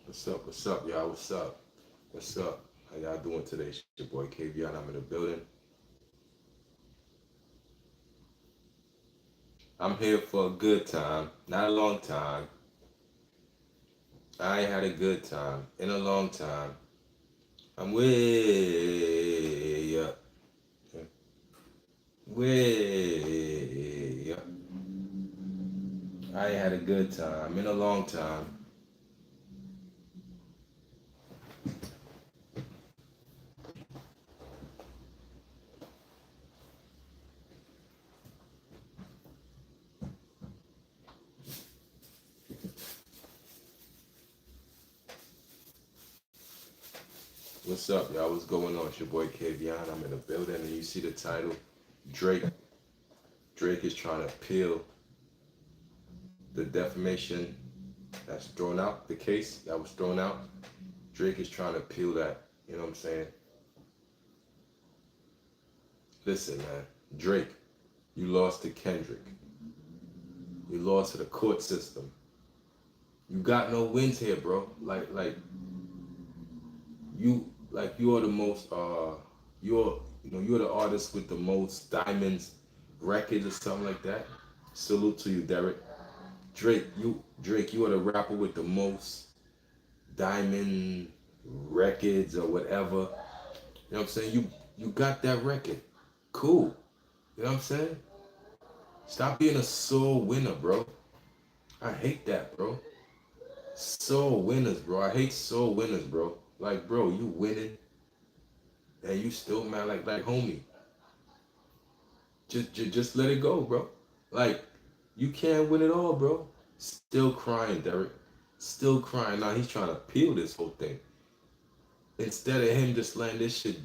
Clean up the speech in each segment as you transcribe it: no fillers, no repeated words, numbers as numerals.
What's up, y'all? What's up? What's up? How y'all doing today? It's your boy KVN. I'm in the building. I'm here for a good time, not a long time. I ain't had a good time in a long time. I'm way up, way up. I ain't had a good time in a long time. What's up, y'all? What's going on? It's your boy KVN. I'm in the building, and you see the title, Drake. Drake is trying to appeal the defamation that's thrown out, the case that was thrown out. Drake is trying to appeal that. You know what I'm saying? Listen, man. Drake, you lost to Kendrick. You lost to the court system. You got no wins here, bro. You are the most you're the artist with the most diamonds records or something like that. Salute to you, Derek. Drake, you are the rapper with the most diamond records or whatever. You know what I'm saying? You got that record. Cool. You know what I'm saying? Stop being a sore winner, bro. I hate that, bro. Sore winners, bro. I hate sore winners, bro. Like, bro, you winning and you still mad like homie. Just let it go, bro. Like, you can't win it all, bro. Still crying, Derek. Still crying. Now he's trying to peel this whole thing. Instead of him just letting this shit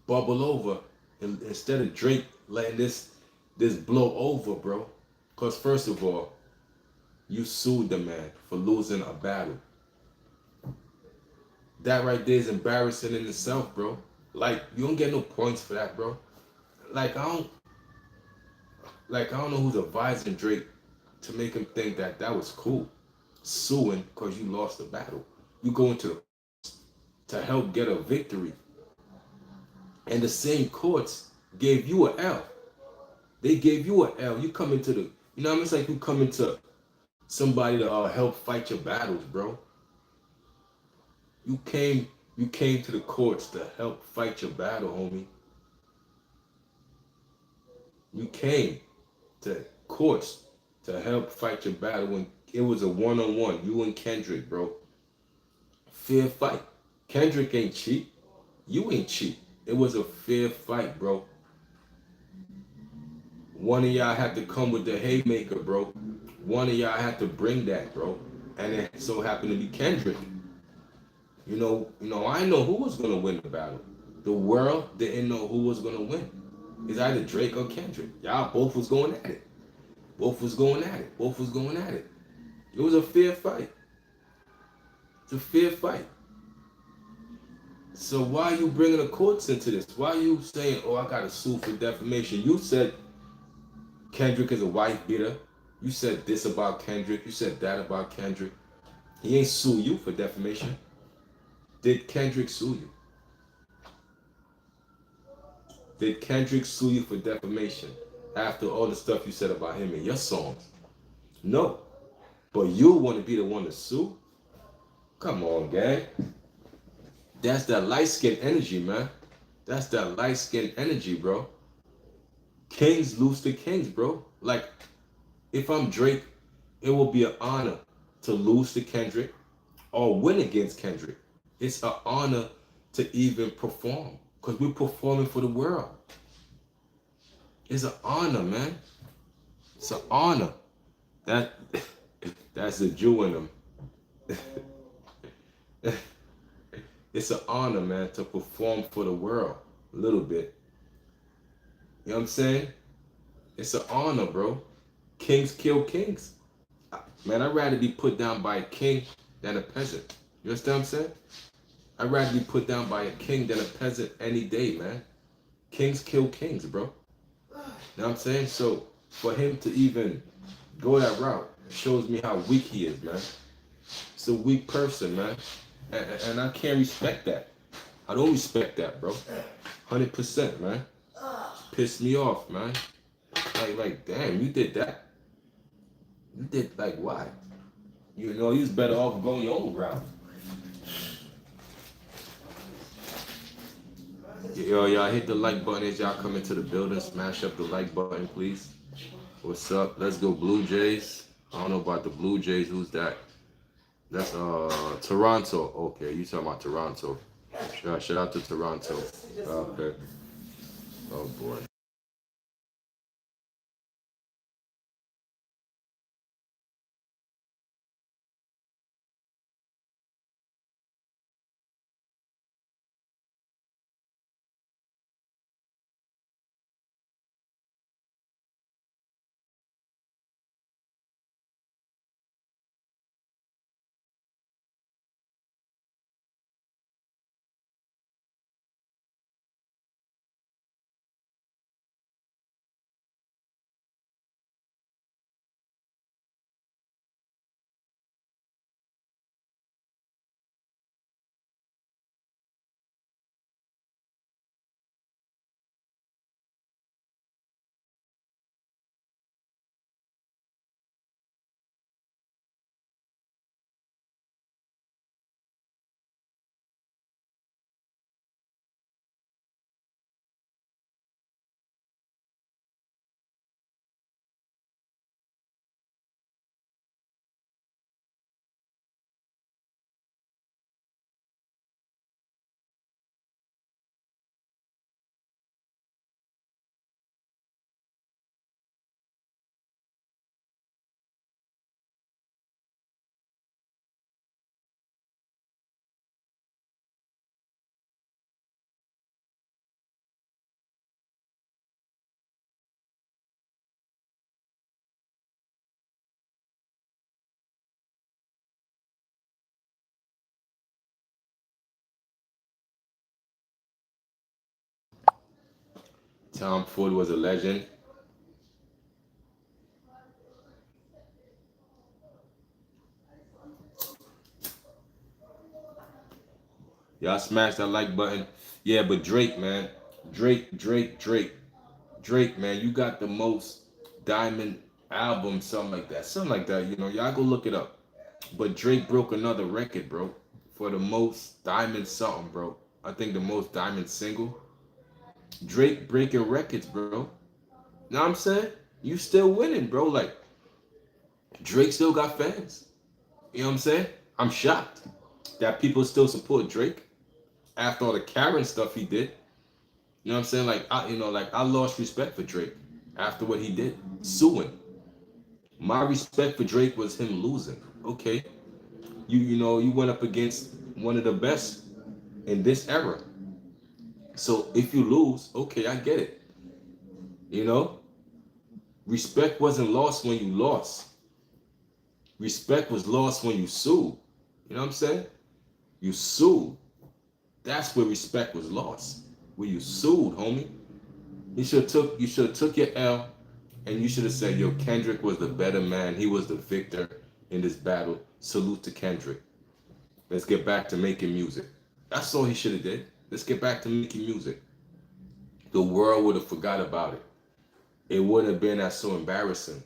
bubble over, and instead of Drake letting this blow over, bro. Cause first of all, you sued the man for losing a battle. That right there is embarrassing in itself, bro. Like, you don't get no points for that, bro. Like I don't know who's advising Drake to make him think that that was cool. Suing because you lost the battle. You go into the to help get a victory. And the same courts gave you an L. They gave you an L. You come into the, you know what I mean? It's like you come into somebody to help fight your battles, bro. You came, you came to the courts to help fight your battle, homie. You came to courts to help fight your battle when it was a one-on-one. You and Kendrick, bro. Fair fight. Kendrick ain't cheap. You ain't cheap. It was a fair fight, bro. One of y'all had to come with the haymaker, bro. One of y'all had to bring that, bro. And it so happened to be Kendrick. I know who was gonna win the battle. The world didn't know who was gonna win. It's either Drake or Kendrick. Y'all both was going at it. Both was going at it. Both was going at it. It was a fair fight. It's a fair fight. So why are you bringing the courts into this? Why are you saying, "Oh, I got to sue for defamation"? You said Kendrick is a wife beater. You said this about Kendrick. You said that about Kendrick. He ain't sue you for defamation. Did Kendrick sue you? Did Kendrick sue you for defamation after all the stuff you said about him in your songs? No. But you want to be the one to sue? Come on, gang. That's that light skin energy, man. That's that light skin energy, bro. Kings lose to kings, bro. Like, if I'm Drake, it will be an honor to lose to Kendrick or win against Kendrick. It's an honor to even perform because we're performing for the world. It's an honor, man. It's an honor. That that's the Jew in them. It's an honor, man, to perform for the world a little bit. You know what I'm saying? It's an honor, bro. Kings kill kings. Man, I'd rather be put down by a king than a peasant. You understand what I'm saying? I'd rather be put down by a king than a peasant any day, man. Kings kill kings, bro. You know what I'm saying? So for him to even go that route shows me how weak he is, man. It's a weak person, man. And I can't respect that. I don't respect that, bro. 100%, man. Pissed me off, man. Like, damn, you did that. You did like why? You know, you was better off going your own route. Yo, y'all hit the like button as y'all come into the building. Smash up the like button, please. What's up? Let's go Blue Jays. I don't know about the Blue Jays. Who's that? That's Toronto. Okay, you talking about Toronto. Shout out to Toronto. Okay. Oh boy. Tom Ford was a legend. Y'all smash that like button. Yeah, but Drake, man. Drake, man. You got the most diamond album, something like that. Something like that, you know. Y'all go look it up. But Drake broke another record, bro. For the most diamond something, bro. I think the most diamond single. Drake breaking records, bro. Know what I'm saying? You still winning, bro. Like, Drake still got fans. You know what I'm saying? I'm shocked that people still support Drake after all the Karen stuff he did. You know what I'm saying? I lost respect for Drake after what he did, suing. My respect for Drake was him losing. Okay, you went up against one of the best in this era. So if you lose, okay, I get it. You know, respect wasn't lost when you lost. Respect was lost when you sued. You know what I'm saying? You sued. That's where respect was lost. When you sued, homie. You should have took your L and you should have said, yo, Kendrick was the better man. He was the victor in this battle. Salute to Kendrick. Let's get back to making music. That's all he should have did. Let's get back to making music. The world would have forgot about it. It wouldn't have been as so embarrassing.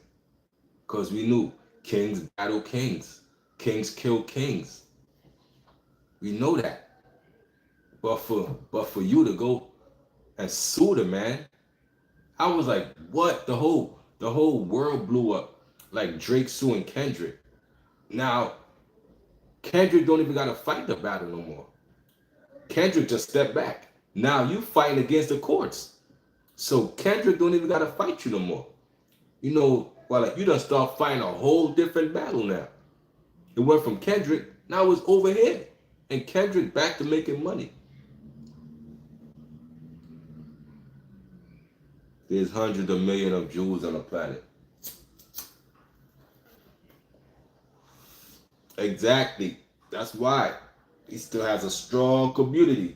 Because we knew kings battle kings. Kings kill kings. We know that. But for you to go and sue the man, I was like, what? The whole world blew up. Like Drake suing Kendrick. Now, Kendrick don't even gotta fight the battle no more. Kendrick just stepped back. Now you fighting against the courts. So Kendrick don't even gotta fight you no more. You know, well, like you done start fighting a whole different battle now. It went from Kendrick, now it's over here. And Kendrick back to making money. There's hundreds of millions of Jews on the planet. Exactly. That's why. He still has a strong community.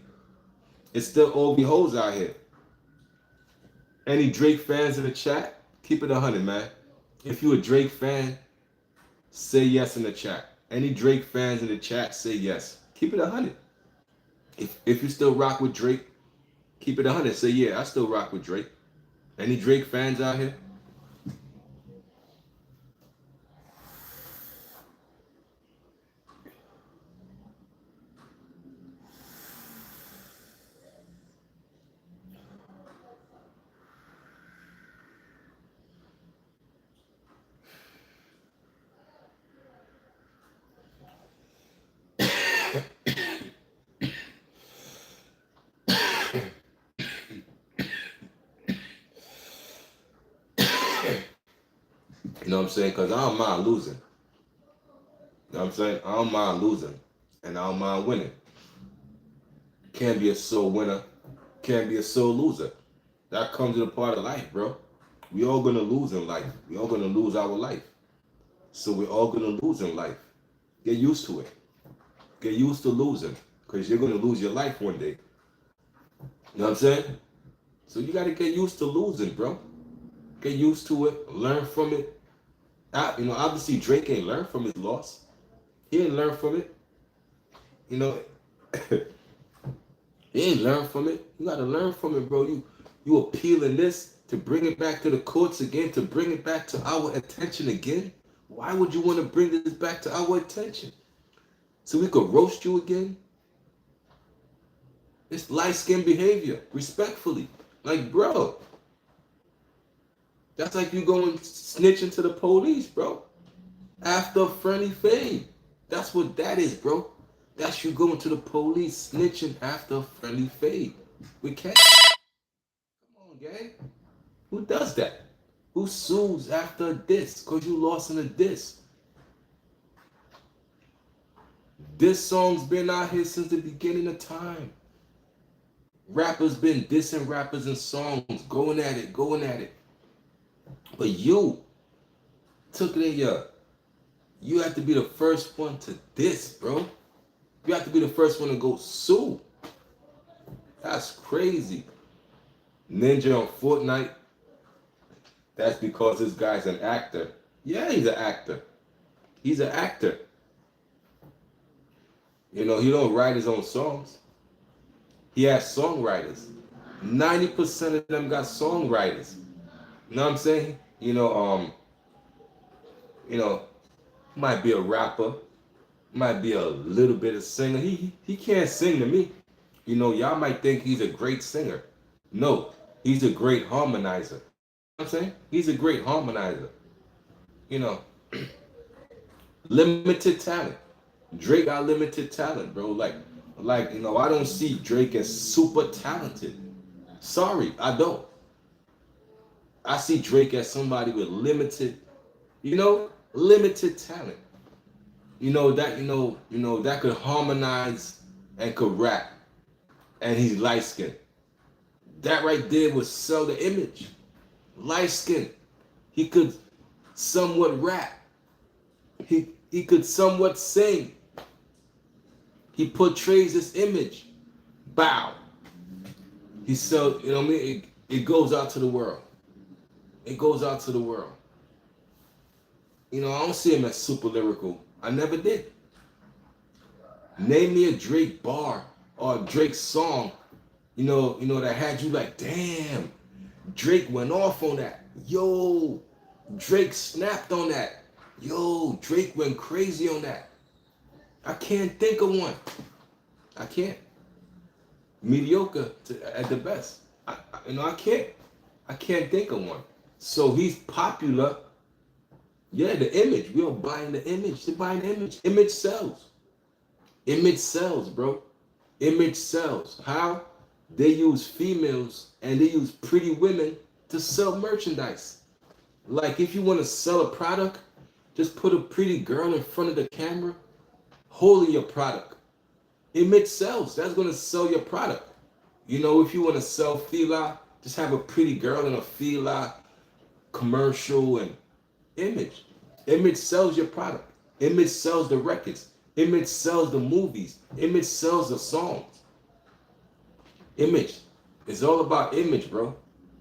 It's still OB hoes out here. Any Drake fans in the chat? Keep it 100, man. If you a Drake fan, say yes in the chat. Any Drake fans in the chat, say yes. Keep it 100. If you still rock with Drake, keep it 100. Say, yeah, I still rock with Drake. Any Drake fans out here? You know what I'm saying? Because I don't mind losing. You know what I'm saying? I don't mind losing. And I don't mind winning. Can't be a sole winner. Can't be a sole loser. That comes with a part of life, bro. We all gonna lose in life. We all gonna lose our life. So we're all gonna lose in life. Get used to it. Get used to losing. Because you're gonna lose your life one day. You know what I'm saying? So you gotta get used to losing, bro. Get used to it. Learn from it. Obviously Drake ain't learned from his loss. He ain't learned from it. You know, he ain't learned from it. You gotta learn from it, bro. You appealing this to bring it back to the courts again, to bring it back to our attention again. Why would you want to bring this back to our attention? So we could roast you again? It's light-skinned behavior, respectfully. Like, bro, that's like you going snitching to the police, bro. After a friendly fade. That's what that is, bro. That's you going to the police snitching after a friendly fade. We can't. Come on, gang. Who does that? Who sues after a diss? Because you lost in a diss. This song's been out here since the beginning of time. Rappers been dissing rappers in songs, going at it. But you took it in your... You have to be the first one to diss, bro. You have to be the first one to go sue. That's crazy. Ninja on Fortnite. That's because this guy's an actor. Yeah, he's an actor. He's an actor. You know, he don't write his own songs. He has songwriters. 90% of them got songwriters. You know what I'm saying? Might be a rapper, might be a little bit of singer. He can't sing to me. You know, y'all might think he's a great singer. No, he's a great harmonizer. You know what I'm saying? He's a great harmonizer. You know, limited talent. Drake got limited talent, bro. Like, I don't see Drake as super talented. Sorry, I don't. I see Drake as somebody with limited talent. That could harmonize and could rap. And he's light skinned. That right there would sell the image. Light skinned. He could somewhat rap. He could somewhat sing. He portrays this image. Bow. He sells, it goes out to the world. It goes out to the world. I don't see him as super lyrical. I never did. Name me a Drake bar or a Drake song, that had you like, damn, Drake went off on that. Yo, Drake snapped on that. Yo, Drake went crazy on that. I can't think of one. I can't. Mediocre at the best. I can't. I can't think of one. So he's popular. Yeah, the image. We are buying the image. They're buying the image. Image sells. Image sells, bro. Image sells. How? They use females and they use pretty women to sell merchandise. Like, if you want to sell a product, just put a pretty girl in front of the camera holding your product. Image sells. That's going to sell your product. If you want to sell Fila, just have a pretty girl in a Fila commercial and image. Image sells your product. Image sells the records. Image sells the movies. Image sells the songs. Image. It's all about image, bro.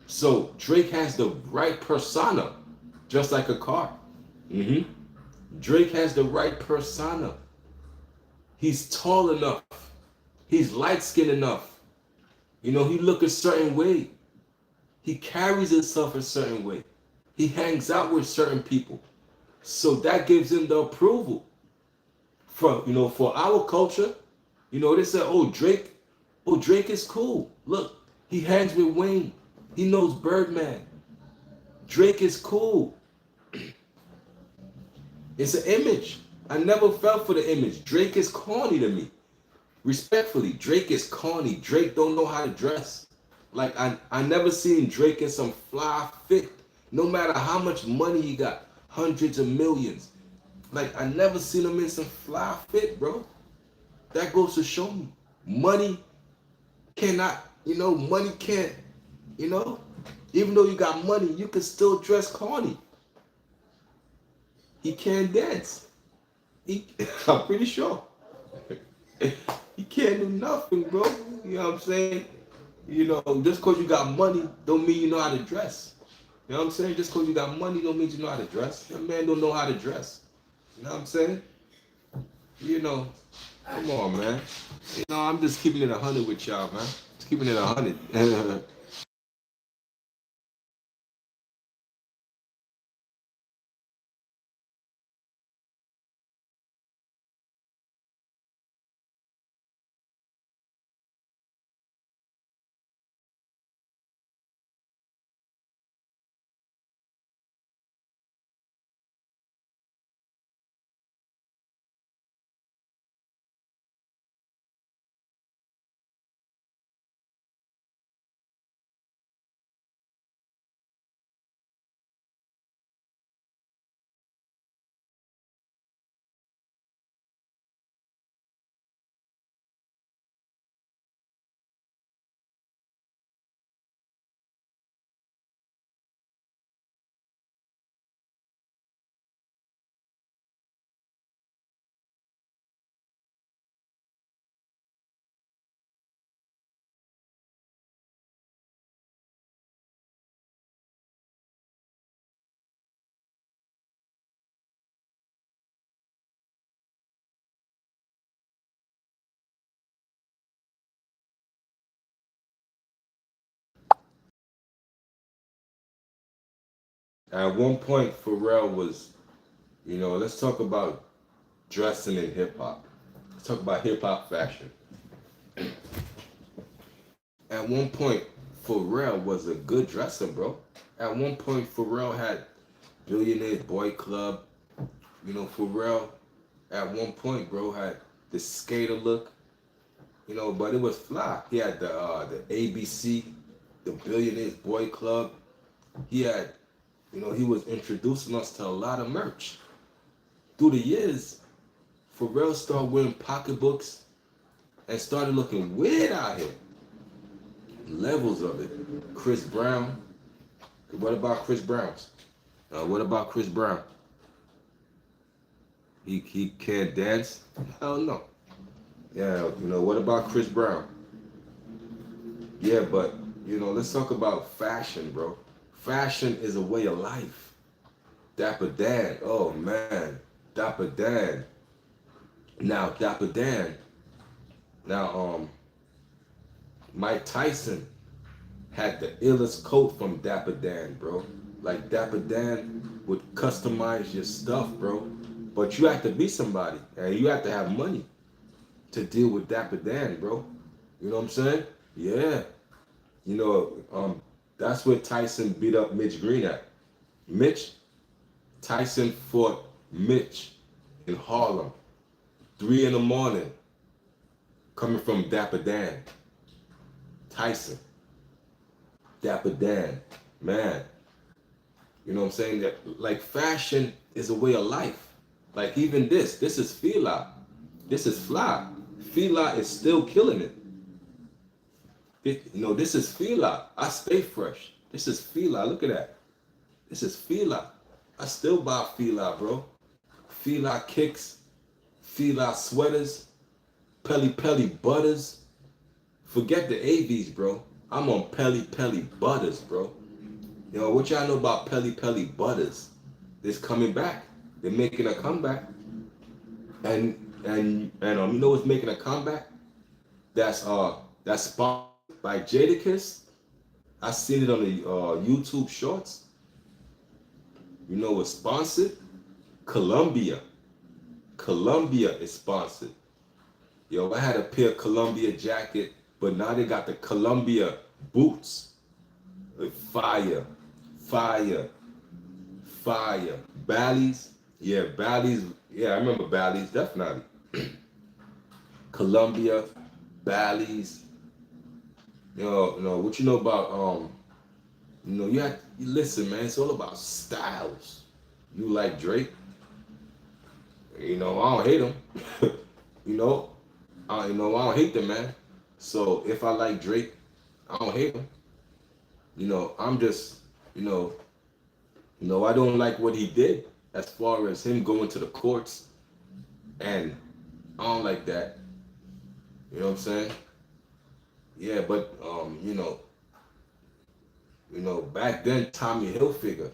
So Drake has the right persona, just like a car. Drake has the right persona. He's tall enough. He's light-skinned enough. He look a certain way. He carries himself a certain way. He hangs out with certain people. So that gives him the approval. For our culture, they say, Drake is cool. Look, he hangs with Wayne. He knows Birdman. Drake is cool. It's an image. I never fell for the image. Drake is corny to me. Respectfully, Drake is corny. Drake don't know how to dress. Like, I never seen Drake in some fly fit. No matter how much money he got. Hundreds of millions. Like, I never seen him in some fly fit, bro. That goes to show me. Money cannot, money can't, even though you got money, you can still dress corny. He can't dance. I'm pretty sure. He can't do nothing, bro. You know what I'm saying? Just because you got money don't mean you know how to dress. You know what I'm saying? Just because you got money don't mean you know how to dress. That man don't know how to dress. You know what I'm saying? Come on, man. I'm just keeping it 100 with y'all, man. Just keeping it 100. At one point, Pharrell was, let's talk about dressing in hip hop. Let's talk about hip hop fashion. At one point, Pharrell was a good dresser, bro. At one point, Pharrell had Billionaires Boy Club. Pharrell, at one point, bro, had the skater look. But it was fly. He had the ABC, the Billionaires Boy Club. He had, he was introducing us to a lot of merch. Through the years, Pharrell started wearing pocketbooks and started looking weird out here. Levels of it. Chris Brown. What about Chris Brown? What about Chris Brown? He can't dance? Hell no. Yeah, what about Chris Brown? Yeah, but, let's talk about fashion, bro. Fashion is a way of life. Dapper Dan, oh man. Dapper Dan. Now, Dapper Dan. Now, Mike Tyson had the illest coat from Dapper Dan, bro. Like, Dapper Dan would customize your stuff, bro. But you have to be somebody, and you have to have money to deal with Dapper Dan, bro. You know what I'm saying? Yeah. That's where Tyson beat up Mitch Green at. Tyson fought Mitch in Harlem, 3 a.m, coming from Dapper Dan. Tyson. Dapper Dan. Man. You know what I'm saying? That, like, fashion is a way of life. Like, even this is Fila. This is fly. Fila is still killing it. This is Fila. I stay fresh. This is Fila. Look at that. This is Fila. I still buy Fila, bro. Fila kicks, Fila sweaters, Peli Peli butters. Forget the AVs, bro. I'm on Peli Peli butters, bro. What y'all know about Peli Peli butters? It's coming back. They're making a comeback. And And you know what's making a comeback? That's sponsored by Jadakiss. I seen it on the YouTube Shorts. You know what's sponsored? Columbia. Columbia is sponsored. Yo, I had a pair of Columbia jacket, but now they got the Columbia boots. Fire, fire, fire. Bally's, yeah, Bally's, yeah, I remember Bally's, definitely. Columbia, Bally's. What you know about you listen, man, it's all about styles. You like Drake, I don't hate him. you know, I don't hate the man. So if I like Drake, I don't hate him. I'm just, you know, I don't like what he did as far as him going to the courts, and I don't like that. You know what I'm saying? Yeah, but back then Tommy Hilfiger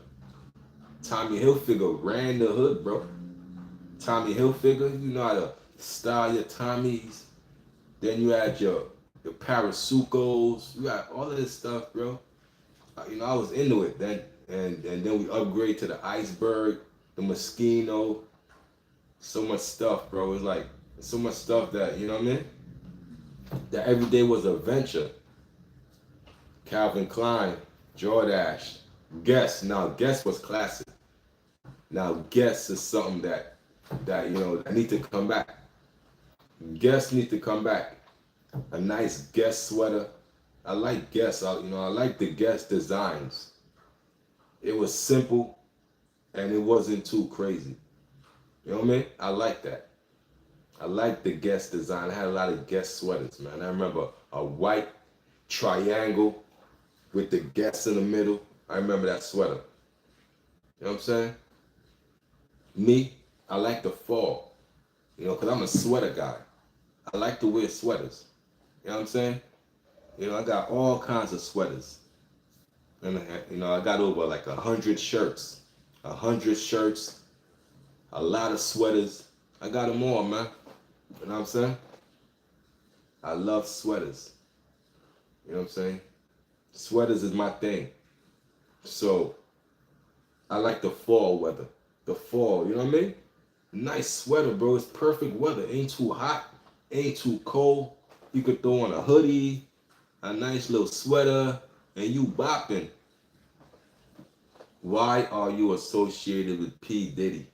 ran the hood, bro. Tommy Hilfiger, you know how to style your Tommies. Then you had your Parasucos. You got all of this stuff, bro. I was into it then, and then we upgrade to the Iceberg, the Moschino. So much stuff, bro. It's like so much stuff that you know what I mean. That every day was a venture. Calvin Klein, Jordache, Guess. Now Guess was classic. Now Guess is something that need to come back. Guess need to come back. A nice Guess sweater. I like Guess. I like the Guess designs. It was simple and it wasn't too crazy. You know what I mean? I like that. I like the Guess design. I had a lot of Guess sweaters, man. I remember a white triangle with the Guess in the middle. I remember that sweater. You know what I'm saying? Me, I like the fall. Because I'm a sweater guy. I like to wear sweaters. You know what I'm saying? I got all kinds of sweaters. And, I got over like 100 shirts. 100 shirts. A lot of sweaters. I got them all, man. You know what I'm saying? I love sweaters. You know what I'm saying? Sweaters is my thing. So, I like the fall weather. The fall, you know what I mean? Nice sweater, bro. It's perfect weather. Ain't too hot. Ain't too cold. You could throw on a hoodie, a nice little sweater, and you bopping. Why are you associated with P. Diddy?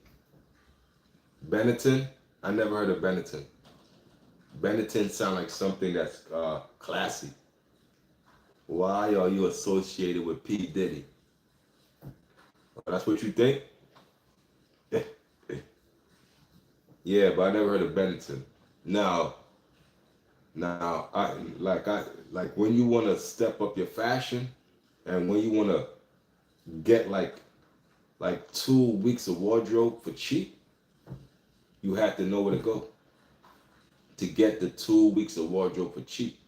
Benetton? I never heard of Benetton. Benetton sound like something that's classy. Why are you associated with P. Diddy? Oh, that's what you think? Yeah, but I never heard of Benetton. Now, I like when you want to step up your fashion, and when you want to get like 2 weeks of wardrobe for cheap, you have to know where to go. To get the 2 weeks of wardrobe for cheap,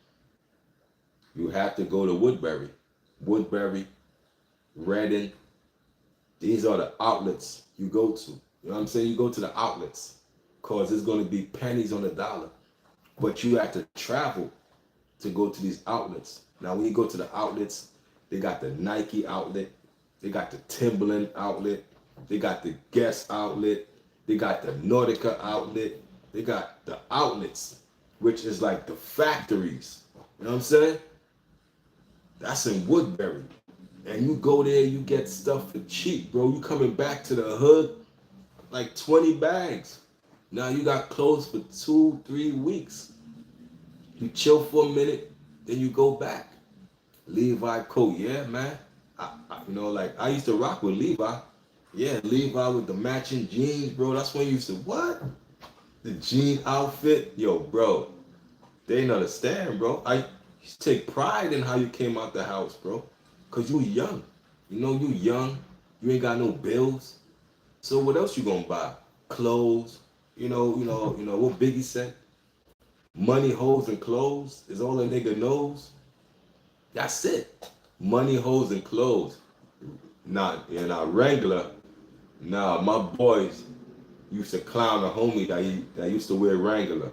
you have to go to Woodbury, Reading. These are the outlets you go to. You know what I'm saying? You go to the outlets because it's going to be pennies on the dollar. But you have to travel to go to these outlets. Now, when you go to the outlets, they got the Nike outlet, they got the Timberland outlet, they got the Guess outlet, they got the Nautica outlet, they got the outlets, which is like the factories. You know what I'm saying? That's in Woodbury. And you go there, you get stuff for cheap, bro. You coming back to the hood, like 20 bags. Now you got clothes for 2-3 weeks. You chill for a minute, then you go back. Levi coat, yeah, man. I used to rock with Levi. Yeah, Levi with the matching jeans, bro. That's when you used to, what? The jean outfit? Yo, bro. They didn't understand, bro. I used to take pride in how you came out the house, bro. Because you young. You young. You ain't got no bills. So what else you gonna buy? Clothes. What Biggie said? Money, hoes, and clothes is all a nigga knows. That's it. Money, hoes, and clothes. Nah, Wrangler. Nah, my boys. used to clown a homie that used to wear Wrangler.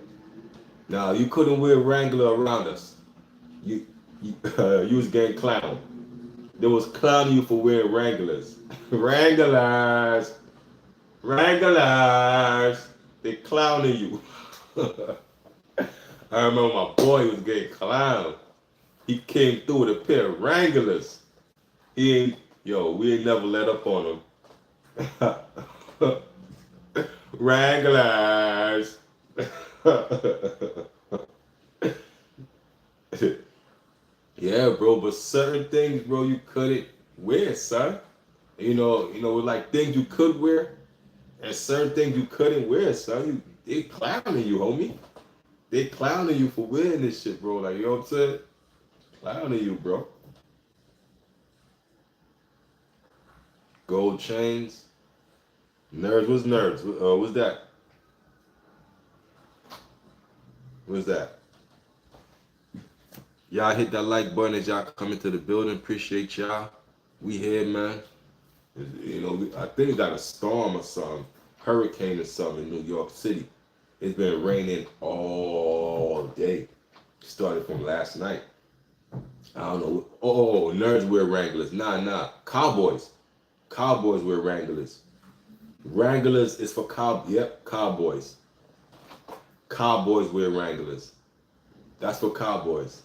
Now you couldn't wear Wrangler around us. You was getting clowned. They was clowning you for wearing Wranglers. Wranglers, Wranglers. They clowning you. I remember my boy was getting clowned. He came through with a pair of Wranglers. He ain't, yo, we ain't never let up on him. Wranglers. Yeah, bro, but certain things, bro, you couldn't wear, son. Like things you could wear, and certain things you couldn't wear, son. They clowning you, homie. They clowning you for wearing this shit, bro. Like, you know what I'm saying? Clowning you, bro. Gold chains. Nerds, what's nerds? What's that? What's that? Y'all hit that like button as y'all come into the building. Appreciate y'all. We here, man. I think we got a storm or something, hurricane or something in New York City. It's been raining all day. Started from last night. I don't know. Oh, nerds wear Wranglers. Nah. Cowboys. Cowboys wear Wranglers. Wranglers is for cowboys. Cowboys wear Wranglers. That's for cowboys.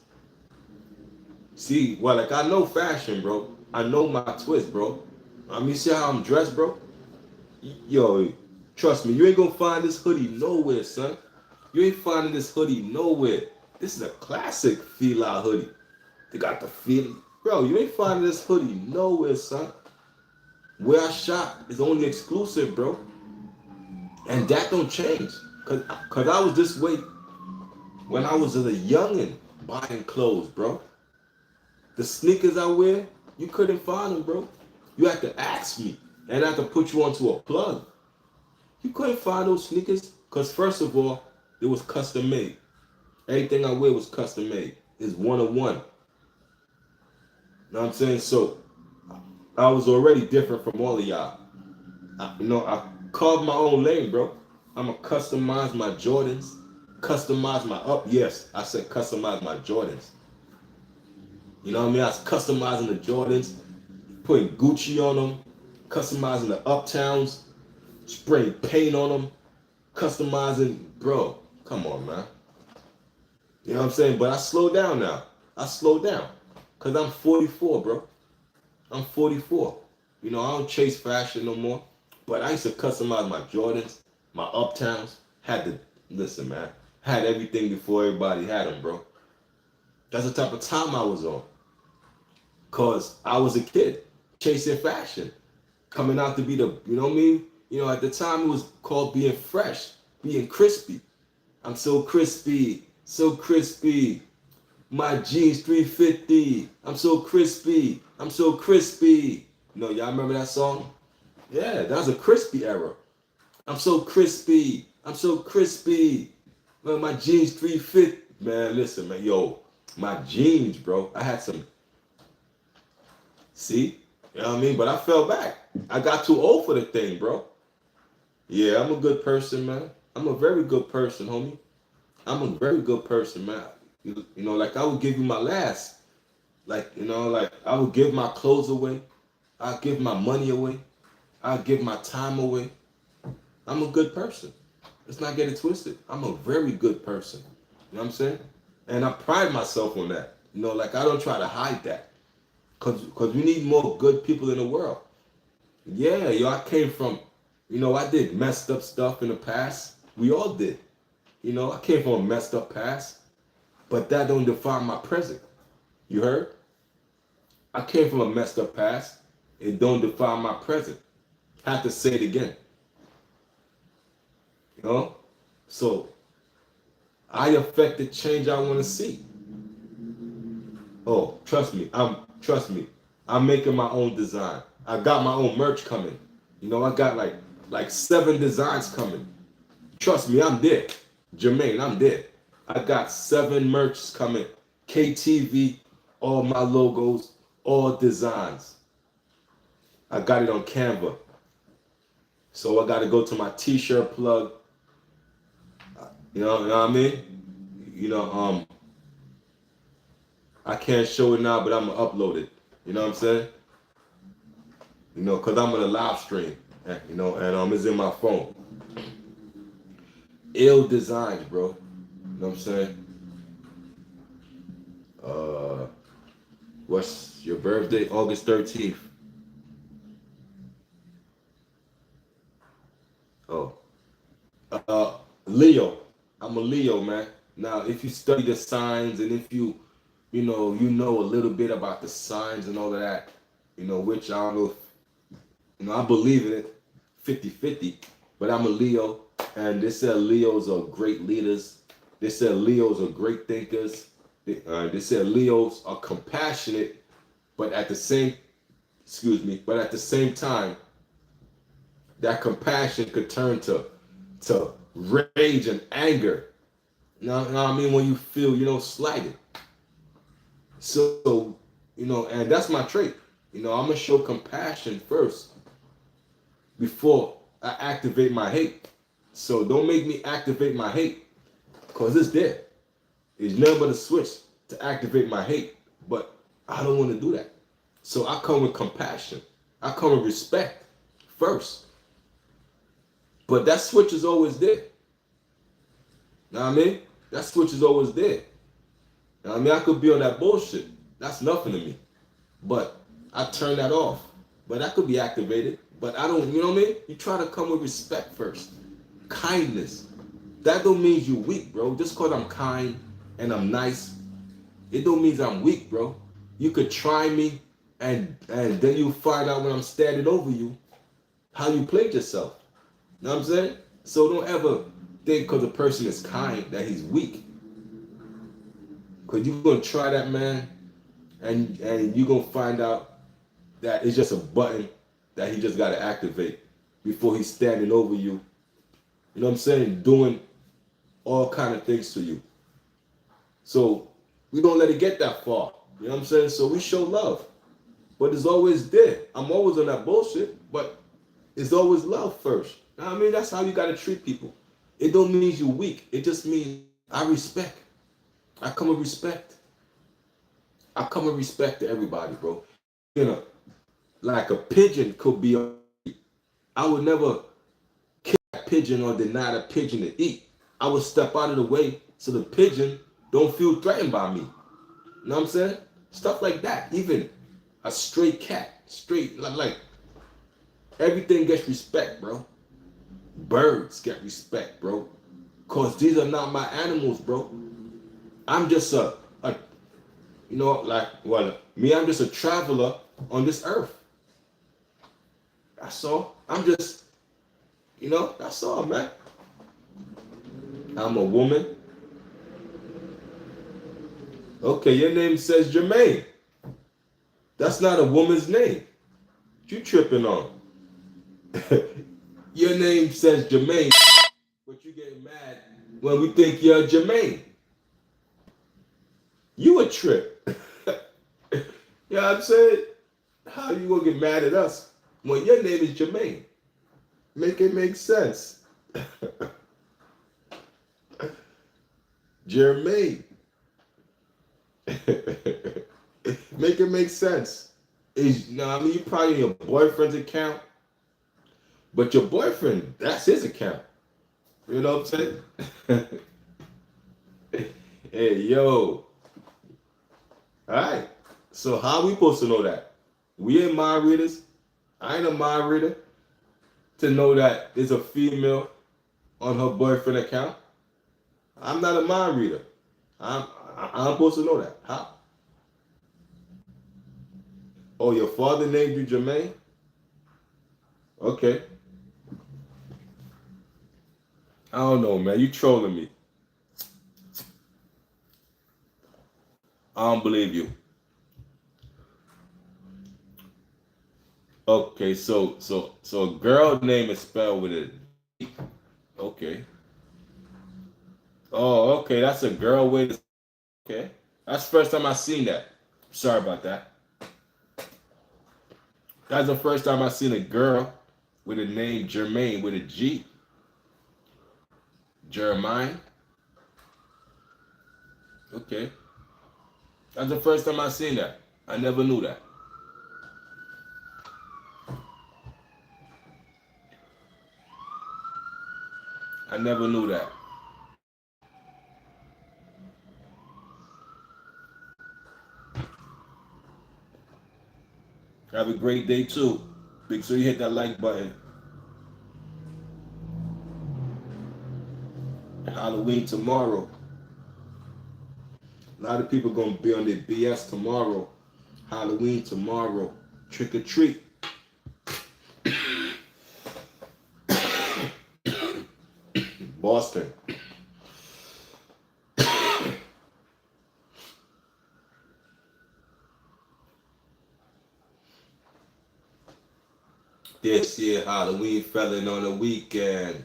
See, well, like I know fashion, bro. I know my twist, bro. You see how I'm dressed, bro? Yo, trust me, you ain't gonna find this hoodie nowhere, son. You ain't finding this hoodie nowhere. This is a classic Fila hoodie. They got the feel. Bro, you ain't finding this hoodie nowhere, son. Where I shop is only exclusive, bro. And that don't change. Cause I was this way when I was a youngin' buying clothes, bro. The sneakers I wear, you couldn't find them, bro. You had to ask me, and I had to put you onto a plug. You couldn't find those sneakers, because first of all, it was custom made. Everything I wear was custom made. It's one-on-one. Know what I'm saying? So, I was already different from all of y'all. I carved my own lane, bro. I'ma customize my Jordans, customize my yes, I said customize my Jordans. You know what I mean? I was customizing the Jordans, putting Gucci on them, customizing the Uptowns, spraying paint on them, customizing, bro. Come on, man. You know what I'm saying? But I slowed down now. I slowed down. Because I'm 44, bro. I'm 44. I don't chase fashion no more. But I used to customize my Jordans, my Uptowns. Listen, man. Had everything before everybody had them, bro. That's the type of time I was on. Because I was a kid chasing fashion. Coming out to be the, you know what I mean? At the time it was called being fresh, being crispy. I'm so crispy, so crispy. My jeans 350. I'm so crispy. I'm so crispy. Y'all remember that song? Yeah, that was a crispy era. I'm so crispy. I'm so crispy. Man, my jeans 350. Man, listen, man, yo, my jeans, bro. I had some. See? You know what I mean? But I fell back. I got too old for the thing, bro. Yeah, I'm a good person, man. I'm a very good person, homie. I'm a very good person, man. Like I would give you my last. Like I would give my clothes away. I'd give my money away. I'd give my time away. I'm a good person. Let's not get it twisted. I'm a very good person. You know what I'm saying? And I pride myself on that. Like I don't try to hide that. Cause we need more good people in the world. Yeah, I came from, I did messed up stuff in the past. We all did. I came from a messed up past. But that don't define my present. You heard? I came from a messed up past. It don't define my present. Have to say it again. So I affect the change I want to see. Oh, trust me. I'm making my own design. I got my own merch coming. I got like 7 designs coming. Trust me, I'm there. Jermaine, I'm there. I got 7 merch coming. KTV, all my logos, all designs. I got it on Canva. So I got to go to my T-shirt plug. You know what I mean? You know, I can't show it now, but I'm gonna upload it. You know what I'm saying? You know, cause I'm gonna live stream. You know, and it's in my phone. Ill designs, bro. You know what I'm saying? Uh, what's your birthday? August 13th. Oh, Leo. I'm a Leo, man. Now, if you study the signs and if you know a little bit about the signs and all of that, which I don't know if, I believe in it 50-50, but I'm a Leo, and they said Leos are great leaders. They said Leos are great thinkers. They said Leos are compassionate, but at the same, but at the same time, that compassion could turn to rage and anger. You know what I mean? When you feel, slighted. So, and that's my trait. I'm gonna show compassion first before I activate my hate. So don't make me activate my hate, cause it's there. It's never but a switch to activate my hate, but I don't want to do that. So I come with compassion. I come with respect first. But that switch is always there. Know what I mean? That switch is always there. Know what I mean? I could be on that bullshit. That's nothing to me. But I turn that off. But that could be activated. But I don't, you know what I mean? You try to come with respect first. Kindness. That don't mean you weak, bro. Just cause I'm kind and I'm nice, it don't mean I'm weak, bro. You could try me and then you find out when I'm standing over you how you played yourself. You know what I'm saying? So don't ever think because a person is kind that he's weak. Cause you're gonna try that man and you're gonna find out that it's just a button that he just gotta activate before he's standing over you. You know what I'm saying? Doing all kind of things to you. So we don't let it get that far. You know what I'm saying? So we show love. But it's always there. I'm always on that bullshit, but it's always love first. You know what I mean? That's how you gotta treat people. It don't mean you're weak. It just means I respect. I come with respect. I come with respect to everybody, bro. Like a pigeon could be I would never kill a pigeon or deny a pigeon to eat. I would step out of the way so the pigeon don't feel threatened by me. You know what I'm saying? Stuff like that. Even a stray cat, like everything gets respect, bro. Birds get respect, bro. Cause these are not my animals, bro. I'm just I'm just a traveler on this earth. That's all. I'm just, that's all, man. I'm a woman. Okay, your name says Jermaine. That's not a woman's name. What you tripping on? Your name says Jermaine, but you get mad when we think you're Jermaine. You a trip. You know what I'm saying? How you gonna get mad at us when your name is Jermaine? Make it make sense. Jermaine. Make it make sense. You probably in your boyfriend's account, but your boyfriend, that's his account. You know what I'm saying? Hey, yo. Alright. So how we supposed to know that? We ain't mind readers. I ain't a mind reader to know that there's a female on her boyfriend account. I'm not a mind reader. I'm supposed to know that. How? Oh, your father named you Jermaine? Okay. I don't know, man. You trolling me. I don't believe you. Okay, so a girl name is spelled with a D. Okay. Oh, okay. That's a girl with. Okay. That's the first time I seen that. Sorry about that. That's the first time I seen a girl with a name Jermaine with a G. Jermaine. Okay. That's the first time I seen that. I never knew that. I never knew that. Have a great day too. Make sure you hit that like button. Halloween tomorrow. A lot of people gonna be on their BS tomorrow. Halloween tomorrow. Trick or treat. Boston. This year Halloween fell in on a weekend.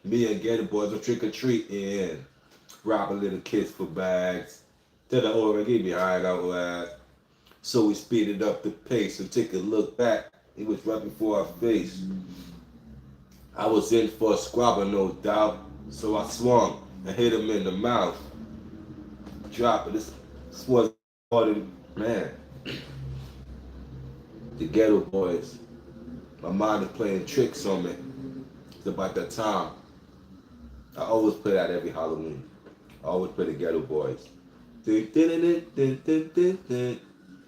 Me and Gator Boys were trick or treating. Robbing little kids for bags. Tell the old man, get behind our ass. So we speeded up the pace and take a look back. It was right before our face. I was in for a squabble, no doubt. So I swung and hit him in the mouth. Drop it. This was more than, man. The Ghetto Boys. My mind is playing tricks on me. It's about that time. I always play that every Halloween. I always play the Ghetto Boys.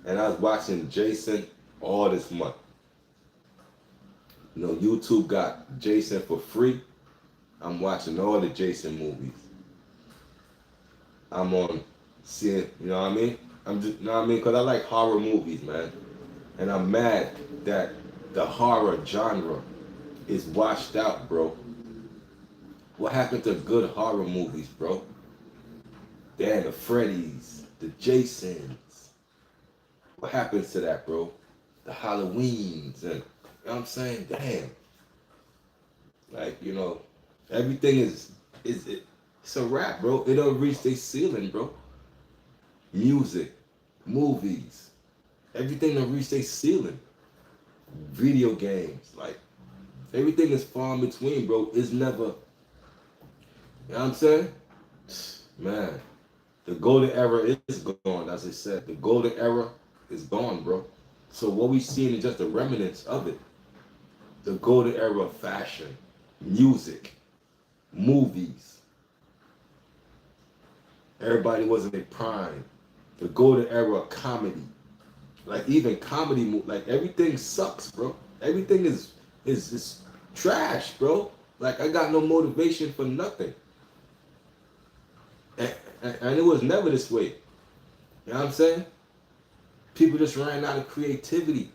And I was watching Jason all this month. You know, YouTube got Jason for free. I'm watching all the Jason movies. I'm on seeing, you know what I mean? I'm just, you know what I mean? Because I like horror movies, man. And I'm mad that the horror genre is washed out, bro. What happened to good horror movies, bro? Damn, the Freddys, the Jasons. What happens to that, bro? The Halloweens, and you know what I'm saying? Damn. Like, you know, everything it's a wrap, bro. It don't reach their ceiling, bro. Music, movies, everything don't reach their ceiling. Video games, like everything is far in between, bro. It's never, you know what I'm saying? Man, the golden era is gone, as I said. The golden era is gone, bro. So what we seeing is just the remnants of it. The golden era of fashion, music, movies. Everybody was in their prime. The golden era of comedy. Like even comedy, like everything sucks, bro. Everything is trash, bro. Like I got no motivation for nothing. And it was never this way. You know what I'm saying? People just ran out of creativity.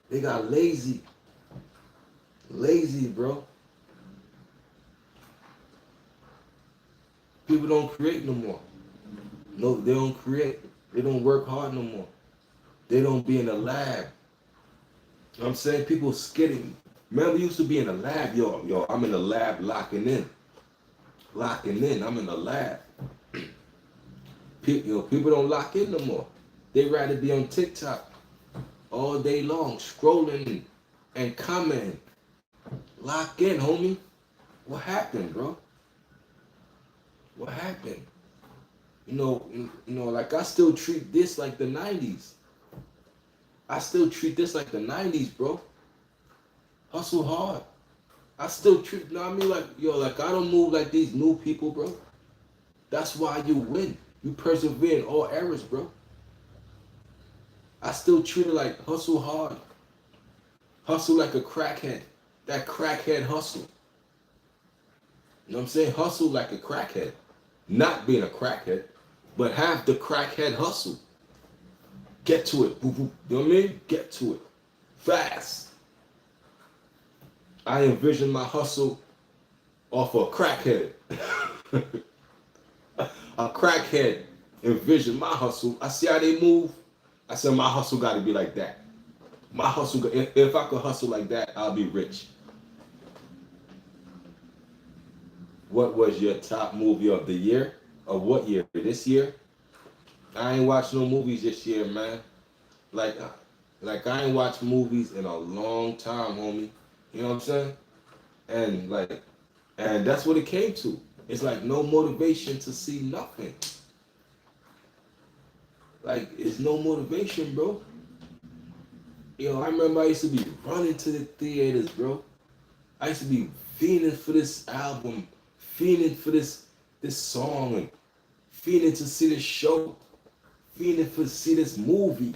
They got lazy. Lazy, bro. People don't create no more. No, they don't create. They don't work hard no more. They don't be in the lab. You know what I'm saying? People skidding. Remember, we used to be in the lab, yo, I'm in the lab locking in. Locking in. I'm in the lab. People don't lock in no more. They rather be on TikTok all day long, scrolling and commenting. Lock in, homie. What happened, bro? What happened? You know, like I still treat this like the 90s. I still treat this like the 90s, bro. Hustle hard. I still treat, you know what I mean? Like, yo, like I don't move like these new people, bro. That's why you win. You persevere in all eras, bro. I still treat it like hustle hard. Hustle like a crackhead. That crackhead hustle. You know what I'm saying? Hustle like a crackhead. Not being a crackhead, but have the crackhead hustle. Get to it. Boo, boo. You know what I mean? Get to it. Fast. I envision my hustle off a crackhead. A crackhead envision my hustle. I see how they move. I said my hustle got to be like that. My hustle, if I could hustle like that, I'll be rich. What was your top movie of the year? Of what year? This year? I ain't watched no movies this year, man. Like I ain't watched movies in a long time, homie. You know what I'm saying? And like, and that's what it came to. It's like no motivation to see nothing. Like it's no motivation, bro. I remember I used to be running to the theaters, bro. I used to be fiending for this album, fiending for this song, and fiending to see this show, fiending for to see this movie,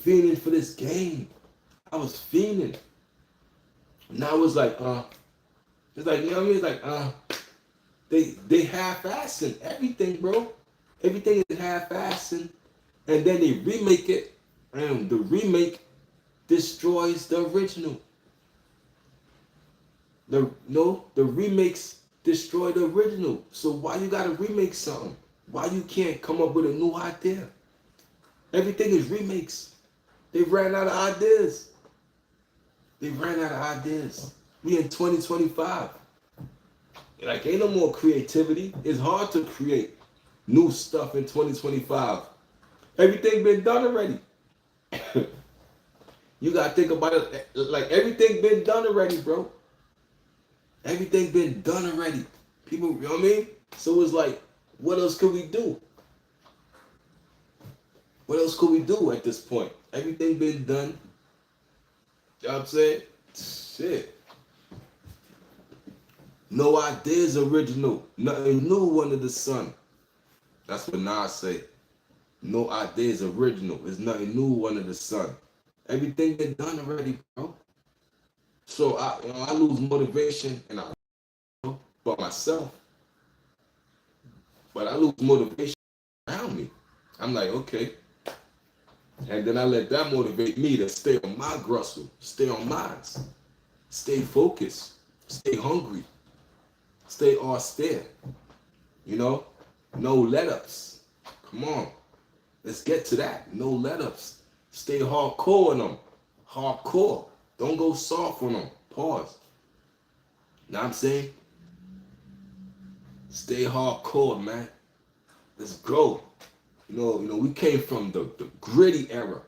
fiending for this game. I was fiending. Now it's like, it's like, you know what I mean? It's like, they half-assing everything, bro. Everything is half-assing, and then they remake it, and the remake destroys the original. The remakes destroy the original. So why you gotta remake something? Why you can't come up with a new idea? Everything is remakes. They ran out of ideas. They ran out of ideas. We in 2025. Like ain't no more creativity. It's hard to create new stuff in 2025. Everything been done already. You gotta think about it. Like everything been done already, bro. Everything been done already. People, you know what I mean? So it's like, what else could we do? What else could we do at this point? Everything been done. You know what I'm saying? Shit. No ideas original. Nothing new under the sun. That's what Nas say. No ideas original. There's nothing new under the sun. Everything been done already, bro. So I lose motivation and I by myself. But I lose motivation around me. I'm like, okay. And then I let that motivate me to stay on my grustle, stay on mine, stay focused, stay hungry, stay austere. You know, no let-ups. Come on, let's get to that. No let-ups. Stay hardcore on them. Hardcore. Don't go soft on them. Pause. Know what I'm saying? Stay hardcore, man. Let's go. We came from the gritty era.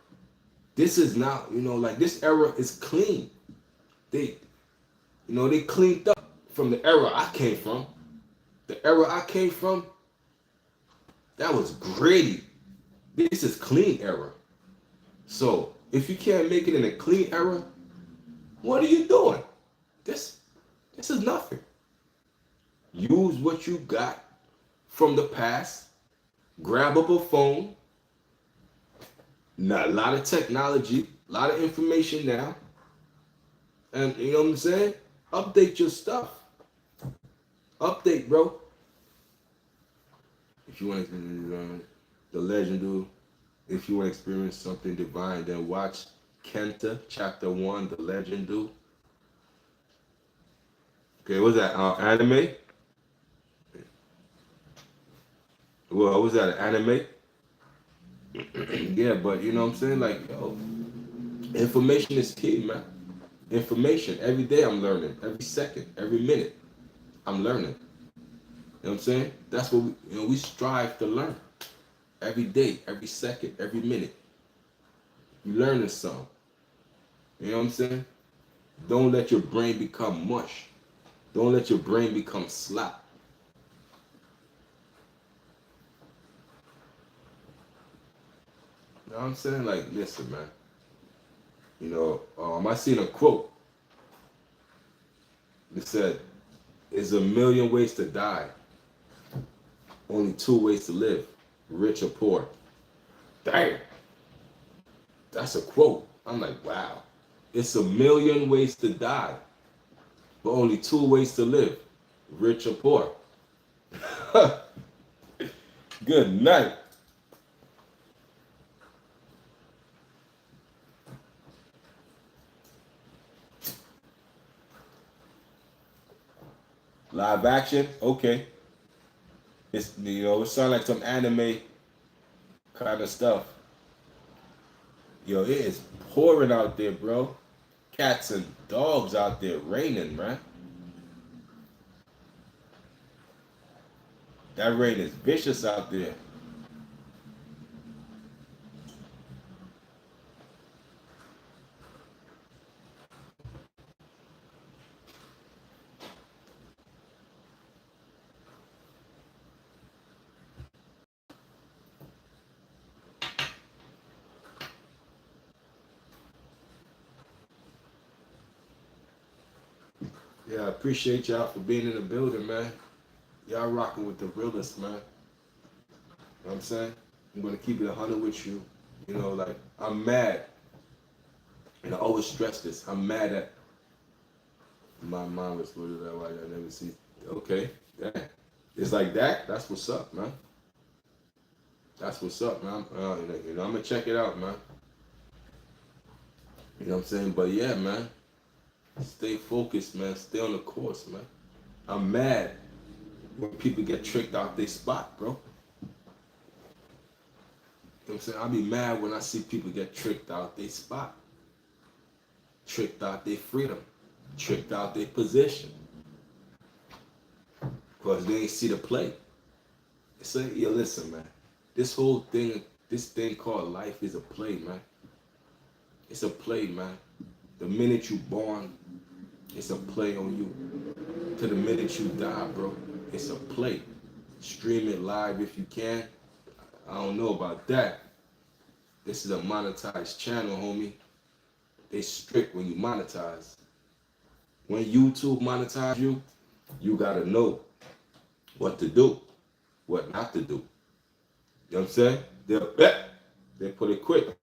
This is now, like this era is clean. They cleaned up from the era I came from. The era I came from, that was gritty. This is clean era. So if you can't make it in a clean era, what are you doing? This is nothing. Use what you got from the past. Grab up a phone. Not a lot of technology, a lot of information now. And you know what I'm saying? Update your stuff. Update, bro. If you want to the legend do, if you want to experience something divine, then watch Kenta chapter 1, the legend do. Okay, what's that? Anime? Well, what was that? An anime? Yeah, but you know what I'm saying? Like, yo, information is key, man. Information. Every day I'm learning. Every second, every minute, I'm learning. You know what I'm saying? That's what we strive to learn. Every day, every second, every minute. You learning something. You know what I'm saying? Don't let your brain become mush. Don't let your brain become slop. You know what I'm saying? Like, listen, man. I seen a quote. It said, "There's a million ways to die. Only two ways to live, rich or poor." Damn. That's a quote. I'm like, wow. It's a million ways to die, but only two ways to live, rich or poor. Good night. Live action, okay. It sounds like some anime kind of stuff. Yo, it is pouring out there, bro. Cats and dogs out there raining, man. That rain is vicious out there. Yeah, I appreciate y'all for being in the building, man. Y'all rocking with the realest, man. You know what I'm saying? I'm gonna keep it 100 with you. You know, like, I'm mad, and I always stress this. I'm mad at my mom was with that why I never see. Okay, yeah. It's like that. That's what's up, man. That's what's up, man. I'm gonna check it out, man. You know what I'm saying? But yeah, man. Stay focused, man. Stay on the course, man. I'm mad when people get tricked out their spot, bro. You know what I'm saying? I'll be mad when I see people get tricked out their spot, tricked out their freedom, tricked out their position. Because they ain't see the play. It's like, yo, listen, man. This whole thing, this thing called life is a play, man. It's a play, man. The minute you born, it's a play on you. To the minute you die, bro, it's a play. Stream it live if you can. I don't know about that. This is a monetized channel, homie. They strict when you monetize. When YouTube monetize you, you gotta know what to do, what not to do. You know what I'm saying? They put it quick.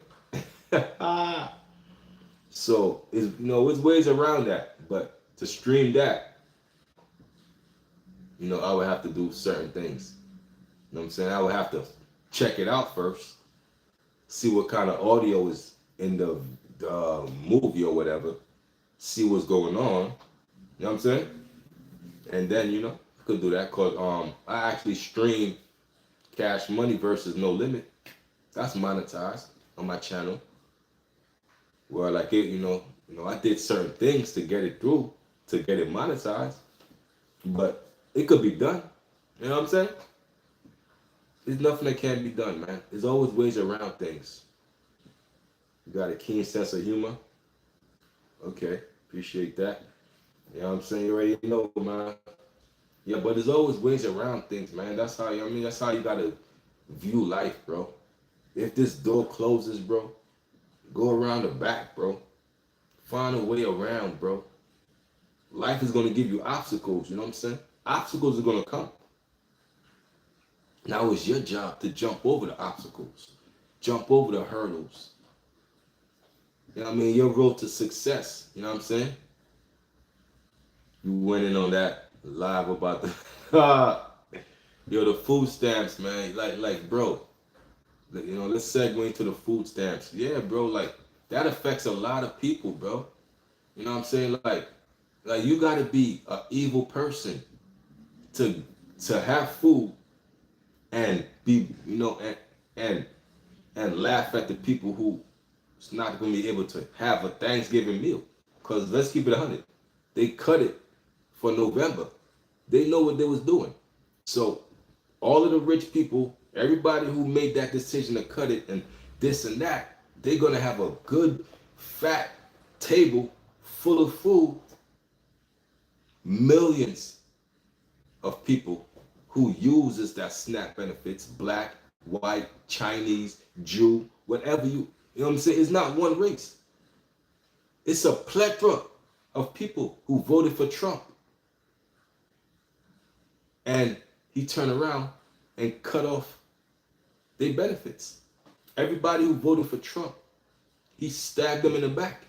So it's ways around that. But to stream that, I would have to do certain things. You know what I'm saying? I would have to check it out first, see what kind of audio is in the movie or whatever, see what's going on. You know what I'm saying? And then, I could do that because I actually stream Cash Money versus No Limit. That's monetized on my channel. Where like I did certain things to get it through, to get it monetized. But it could be done. You know what I'm saying? There's nothing that can't be done, man. There's always ways around things. You got a keen sense of humor. Okay, appreciate that. You know what I'm saying? You already know, man. Yeah, but there's always ways around things, man. That's how that's how you gotta view life, bro. If this door closes, bro, go around the back, bro. Find a way around, bro. Life is gonna give you obstacles, you know what I'm saying? Obstacles are gonna come. Now it's your job to jump over the obstacles, jump over the hurdles. You know what I mean? Your road to success, you know what I'm saying? You went in on that live about the the food stamps, man. Like, bro, let's segue into the food stamps. Yeah, bro, like that affects a lot of people, bro. You know what I'm saying? Like you gotta be an evil person to have food and be, and laugh at the people who is not gonna be able to have a Thanksgiving meal. Cause let's keep it 100. They cut it for November. They know what they was doing. So all of the rich people, everybody who made that decision to cut it and this and that, they're gonna have a good fat table full of food. Millions of people who uses that SNAP benefits, black, white, Chinese, Jew, whatever you know what I'm saying? It's not one race. It's a plethora of people who voted for Trump. And he turned around and cut off their benefits. Everybody who voted for Trump, he stabbed them in the back.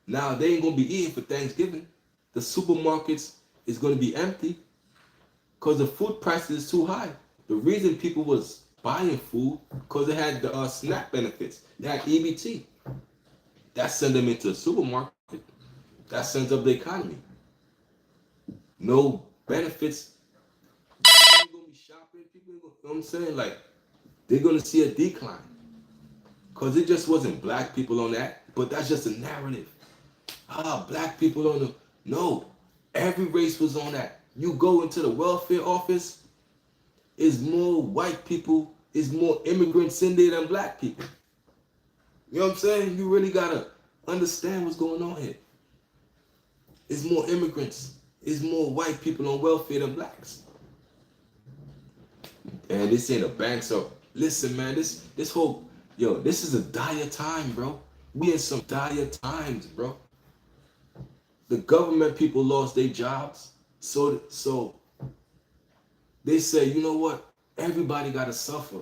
Now they ain't gonna be eating for Thanksgiving. The supermarkets is gonna be empty because the food prices is too high. The reason people was buying food because they had the SNAP benefits. They had EBT. That sent them into the supermarket. That sends up the economy. No benefits. People ain't gonna be shopping. People ain't gonna, you know what I'm saying? Like, they're gonna see a decline. Because it just wasn't black people on that, but that's just a narrative. Black people on the, no, every race was on that. You go into the welfare office, is more white people, is more immigrants in there than black people. You know what I'm saying? You really gotta understand what's going on here. It's more immigrants, it's more white people on welfare than blacks. And this ain't a bank, so listen, man, this whole, this is a dire time, bro. We in some dire times, bro. The government people lost their jobs. So they say, you know what? Everybody gotta suffer.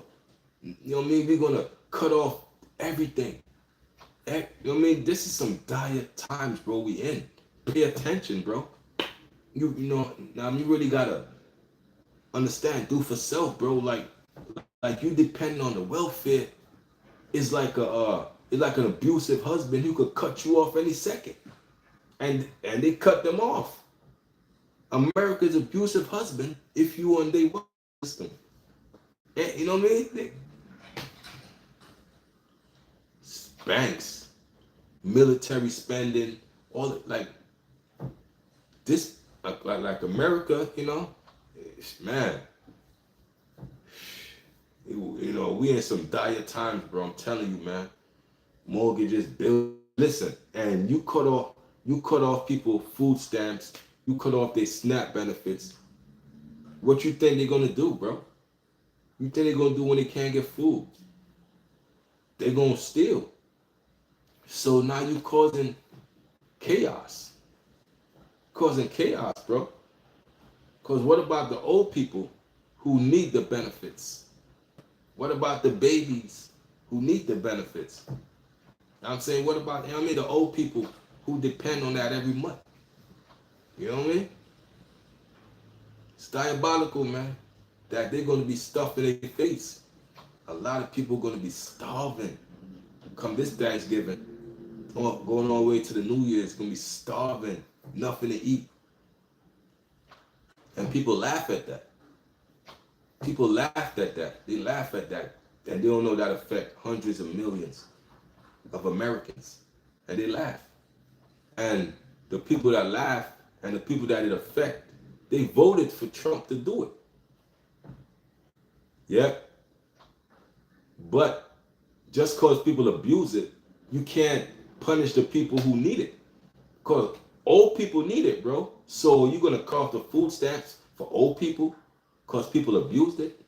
You know what I mean? We're gonna cut off everything. You know what I mean? This is some dire times, bro. We in. Pay attention, bro. You know, now you really gotta understand, do for self, bro. Like you depend on the welfare is like it's like an abusive husband who could cut you off any second. And they cut them off. America's abusive husband if you on their system. And, you know what I mean? Banks, military spending, all like this, like America, you know, man. You know, we in some dire times, bro. I'm telling you, man. Mortgages, bills. Listen, and you cut off people food stamps. You cut off their SNAP benefits. What you think they're gonna do, bro? You think they're gonna do when they can't get food? They're gonna steal. So now you causing chaos. Causing chaos, bro. Because what about the old people who need the benefits? What about the babies who need the benefits? I'm saying, what about, you know what I mean, the old people who depend on that every month? You know what I mean? It's diabolical, man, that they're going to be stuffed in their face. A lot of people are going to be starving come this Thanksgiving. Going all the way to the New Year's, going to be starving, nothing to eat. And people laugh at that. People laughed at that. They laugh at that. And they don't know that affect hundreds of millions of Americans. And they laugh. And the people that laugh and the people that it affect, they voted for Trump to do it. Yep. But just because people abuse it, you can't punish the people who need it. Because old people need it, bro. So you're going to cut off the food stamps for old people because people abused it?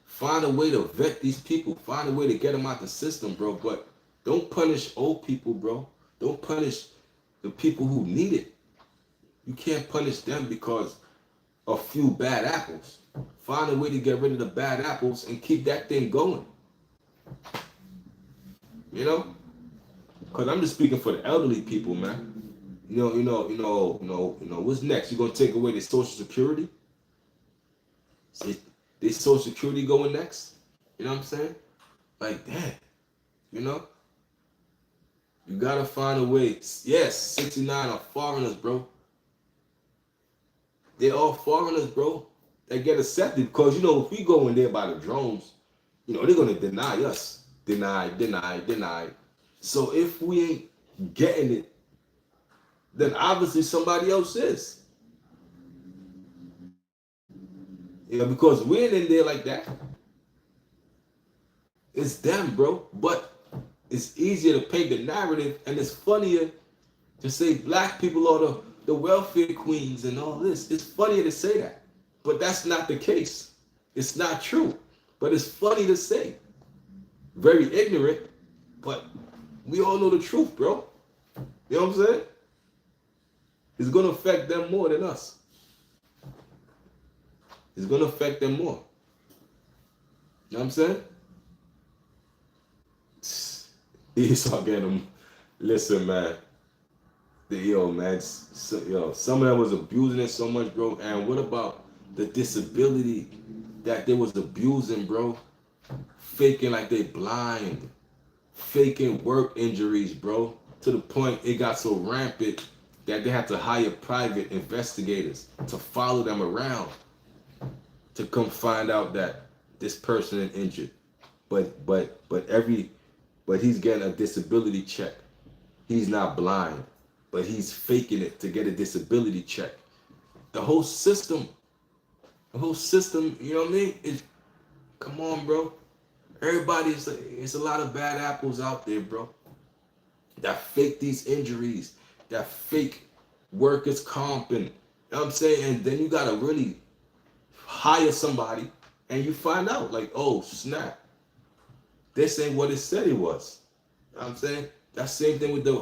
Find a way to vet these people. Find a way to get them out the system, bro. But don't punish old people, bro. Don't punish the people who need it. You can't punish them because of a few bad apples. Find a way to get rid of the bad apples and keep that thing going. You know? Because I'm just speaking for the elderly people, man. You know, what's next? You're going to take away their Social Security? Their Social Security going next? You know what I'm saying? Like that. You know? You got to find a way. Yes, 69 are foreigners, bro. They're all foreigners, bro. They get accepted because, you know, if we go in there by the drones, you know, they're going to deny us. Deny. So if we ain't getting it, then obviously somebody else is. You know, because we ain't in there like that. It's them, bro. But it's easier to paint the narrative, and it's funnier to say black people are the welfare queens and all this. It's funnier to say that. But that's not the case. It's not true. But it's funny to say. Very ignorant, but we all know the truth, bro. You know what I'm saying? It's going to affect them more than us. It's going to affect them more. You know what I'm saying? Esau get them. Listen, man. Man. Some of them was abusing it so much, bro. And what about the disability that they was abusing, bro? Faking like they blind. Faking work injuries, bro. To the point it got so rampant that they had to hire private investigators to follow them around to come find out that this person is injured. But he's getting a disability check. He's not blind, but he's faking it to get a disability check. The whole system, you know what I mean? Come on, bro. It's a lot of bad apples out there, bro. That fake these injuries, that fake workers' comp, and you know what I'm saying? And then you gotta really hire somebody, and you find out, like, oh, snap. This ain't what it said it was. You know what I'm saying? That same thing with the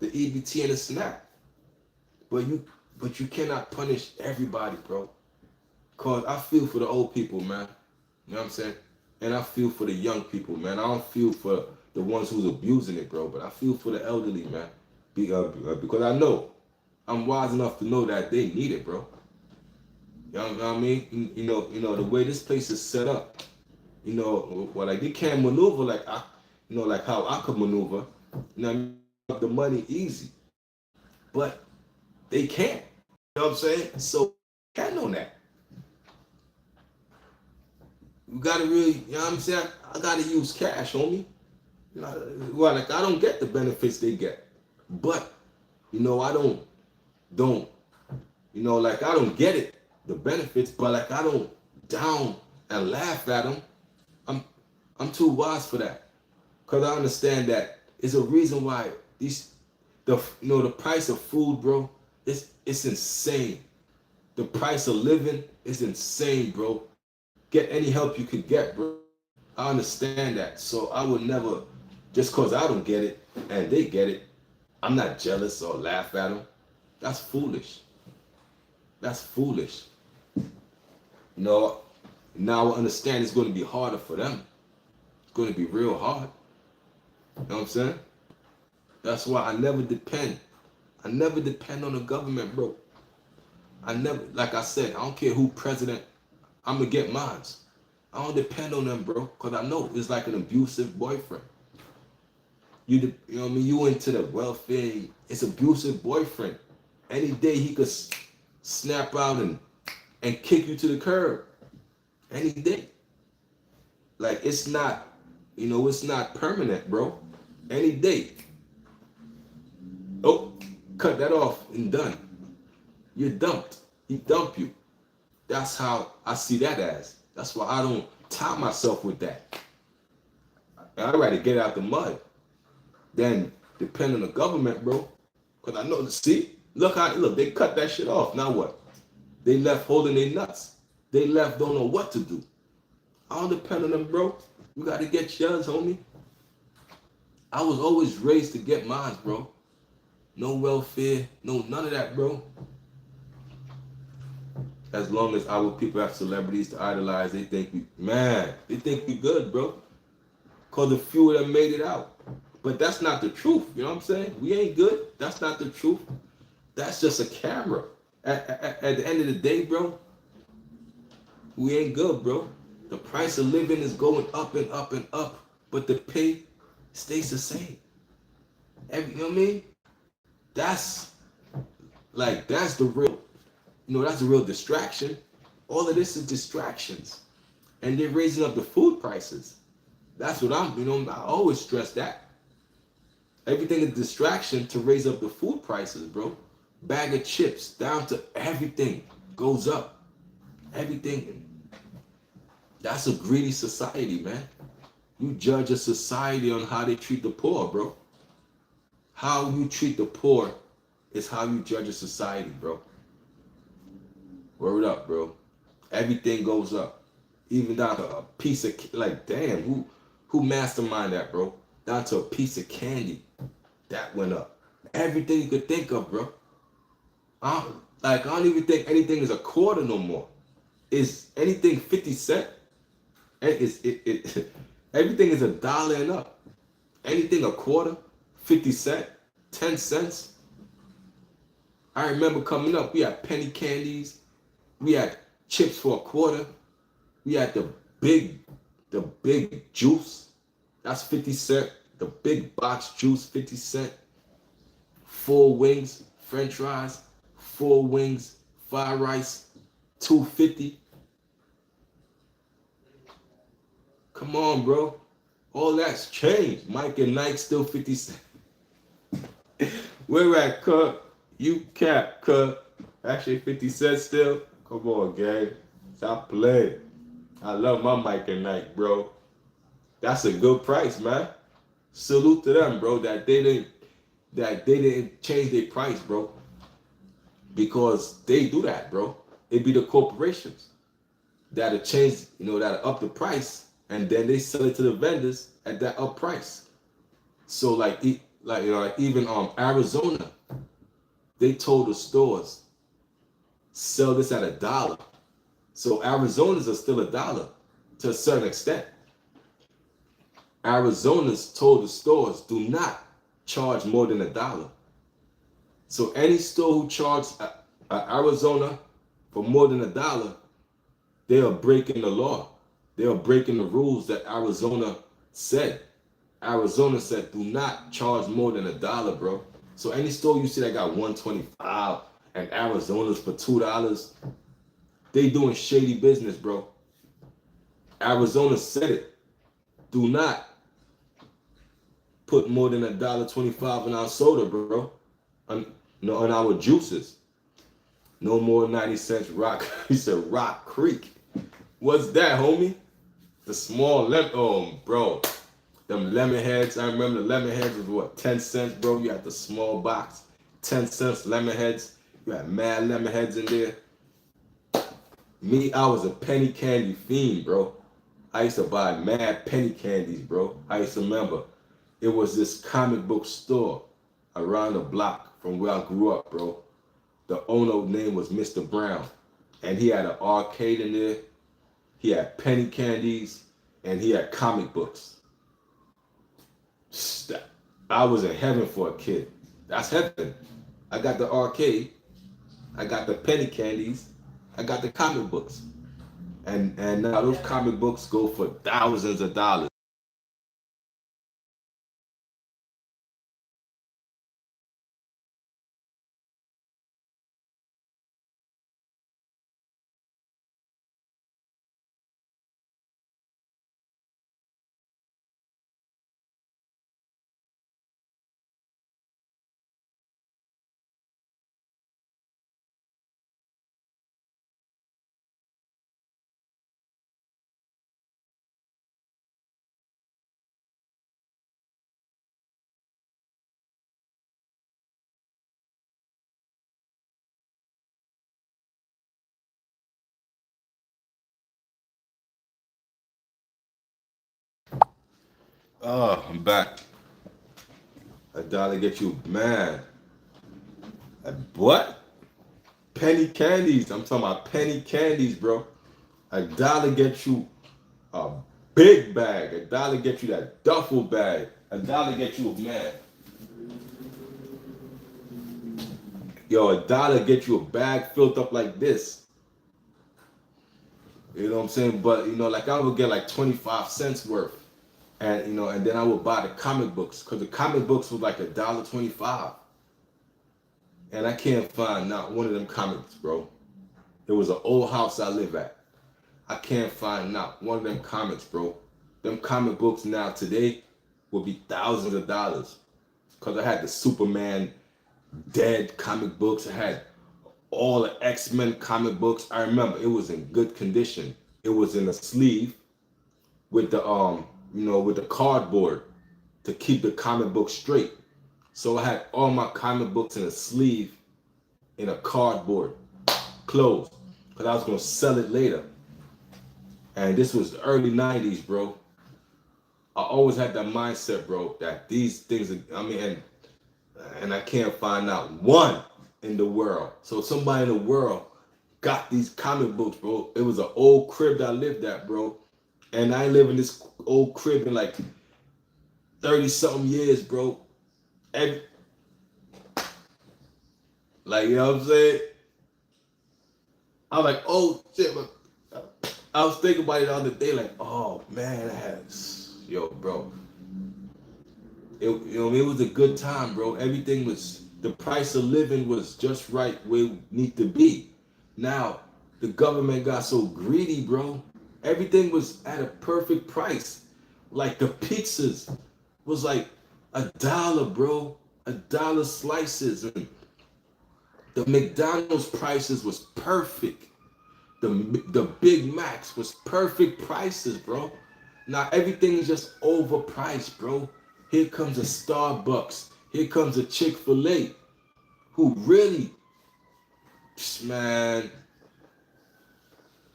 EBT and the SNAP. But you cannot punish everybody, bro. Cause I feel for the old people, man. You know what I'm saying? And I feel for the young people, man. I don't feel for the ones who's abusing it, bro. But I feel for the elderly, man. Because I know I'm wise enough to know that they need it, bro. You know what I mean? The way this place is set up. Well, like they can't maneuver like like how I could maneuver. What I mean? The money easy, but they can't. You know what I'm saying? So can't on that. You gotta really, you know what I'm saying? I gotta use cash, homie. Well, like I don't get the benefits they get, but I don't, like I don't get it, the benefits, but like I don't down and laugh at them. I'm I'm too wise for that, cause I understand that it's a reason why the price of food, bro, it's insane. The price of living is insane, bro. Get any help you could get, bro. I understand that. So I would never, just cause I don't get it and they get it, I'm not jealous or laugh at them. That's foolish. That's foolish. Now I understand it's going to be harder for them. It's going to be real hard. You know what I'm saying? That's why I never depend. I never depend on the government, bro. I never, like I said, I don't care who president, I'm going to get mines. I don't depend on them, bro, because I know it's like an abusive boyfriend. You know what I mean? You into the welfare, it's abusive boyfriend. Any day he could snap out and kick you to the curb. Any day. Like it's not, it's not permanent, bro. Any day. Oh, cut that off and done. You're dumped. He dumped you. That's how I see that as. That's why I don't tie myself with that. I'd rather get out the mud than depend on the government, bro. Because I know, look, they cut that shit off. Now what? They left holding their nuts. They left don't know what to do. I don't depend on them, bro. You got to get yours, homie. I was always raised to get mine, bro. No welfare, no none of that, bro. As long as our people have celebrities to idolize, they think we good, bro. Cause the few of them made it out. But that's not the truth, you know what I'm saying? We ain't good. That's not the truth. That's just a camera. At the end of the day, bro, we ain't good, bro. The price of living is going up and up and up, but the pay stays the same. You know what I mean? That's the real, that's a real distraction. All of this is distractions. And they're raising up the food prices. That's what I always stress that. Everything is distraction to raise up the food prices, bro. Bag of chips down to everything goes up. Everything. That's a greedy society, man. You judge a society on how they treat the poor, bro. How you treat the poor is how you judge a society, bro. Word up, bro. Everything goes up. Even down to a piece of, damn, who mastermind that, bro? Down to a piece of candy. That went up. Everything you could think of, bro. I don't even think anything is a quarter no more. Is anything 50 cents? Everything is $1 and up. Anything a quarter, 50 cents, 10 cents. I remember coming up, we had penny candies, we had chips for a quarter, we had the big juice, that's 50 cents. The big box juice, 50 cents. 4 wings, French fries, 4 wings, fried rice, $2.50. Come on, bro. All that's changed. Mike and Nike still 50 cents. Where at, cut? You cap, cut. Actually 50 cents still. Come on, gang. Stop playing. I love my Mike and Nike, bro. That's a good price, man. Salute to them, bro, that they didn't change their price, bro. Because they do that, bro. It be the corporations that'll change, that'll up the price, and then they sell it to the vendors at that up price. So even Arizona, they told the stores, sell this at $1. So Arizona's are still $1 to a certain extent. Arizona's told the stores, do not charge more than $1. So any store who charges Arizona for more than $1, they are breaking the law. They are breaking the rules that Arizona said. Arizona said, do not charge more than $1, bro. So any store you see that got $1.25 and Arizona's for $2, they doing shady business, bro. Arizona said it. Do not put more than $1.25 in our soda, bro. On our juices. No more 90 cents rock. He said Rock Creek. What's that, homie? The small bro. Them lemon heads. I remember the lemon heads was what, 10 cents, bro? You had the small box, 10 cents lemon heads. You had mad lemon heads in there. Me, I was a penny candy fiend, bro. I used to buy mad penny candies, bro. I used to remember it was this comic book store around the block from where I grew up, bro. The owner name was Mr. Brown. And he had an arcade in there. He had penny candies. And he had comic books. I was in heaven for a kid. That's heaven. I got the arcade. I got the penny candies. I got the comic books. And now those comic books go for thousands of dollars. Oh, I'm back. $1 get you mad. What? Penny candies. I'm talking about penny candies, bro. $1 get you a big bag. $1 get you that duffel bag. $1 get you a man. Yo, $1 get you a bag filled up like this. You know what I'm saying? But like I would get like 25 cents worth. And and then I would buy the comic books because the comic books was like $1.25. And I can't find not one of them comics, bro. It was an old house I live at. I can't find not one of them comics, bro. Them comic books now today will be thousands of dollars. Because I had the Superman Dead comic books. I had all the X-Men comic books. I remember it was in good condition. It was in a sleeve with the with the cardboard to keep the comic book straight. So I had all my comic books in a sleeve in a cardboard closed because I was gonna sell it later. And this was the early 90s, bro. I always had that mindset, bro, that these things and I can't find out one in the world. So somebody in the world got these comic books, bro. It was an old crib that I lived at, bro. And I live in this old crib in like 30 something years, bro. And like, you know what I'm saying? I'm like, oh shit, I was thinking about it the other day, like, oh man, yo, bro. It was a good time, bro. Everything was, the price of living was just right where we need to be. Now, the government got so greedy, bro. Everything was at a perfect price. Like the pizzas was like $1, bro. $1 slices. And the McDonald's prices was perfect. The Big Macs was perfect prices, bro. Now everything is just overpriced, bro. Here comes a Starbucks. Here comes a Chick-fil-A. Who really, man,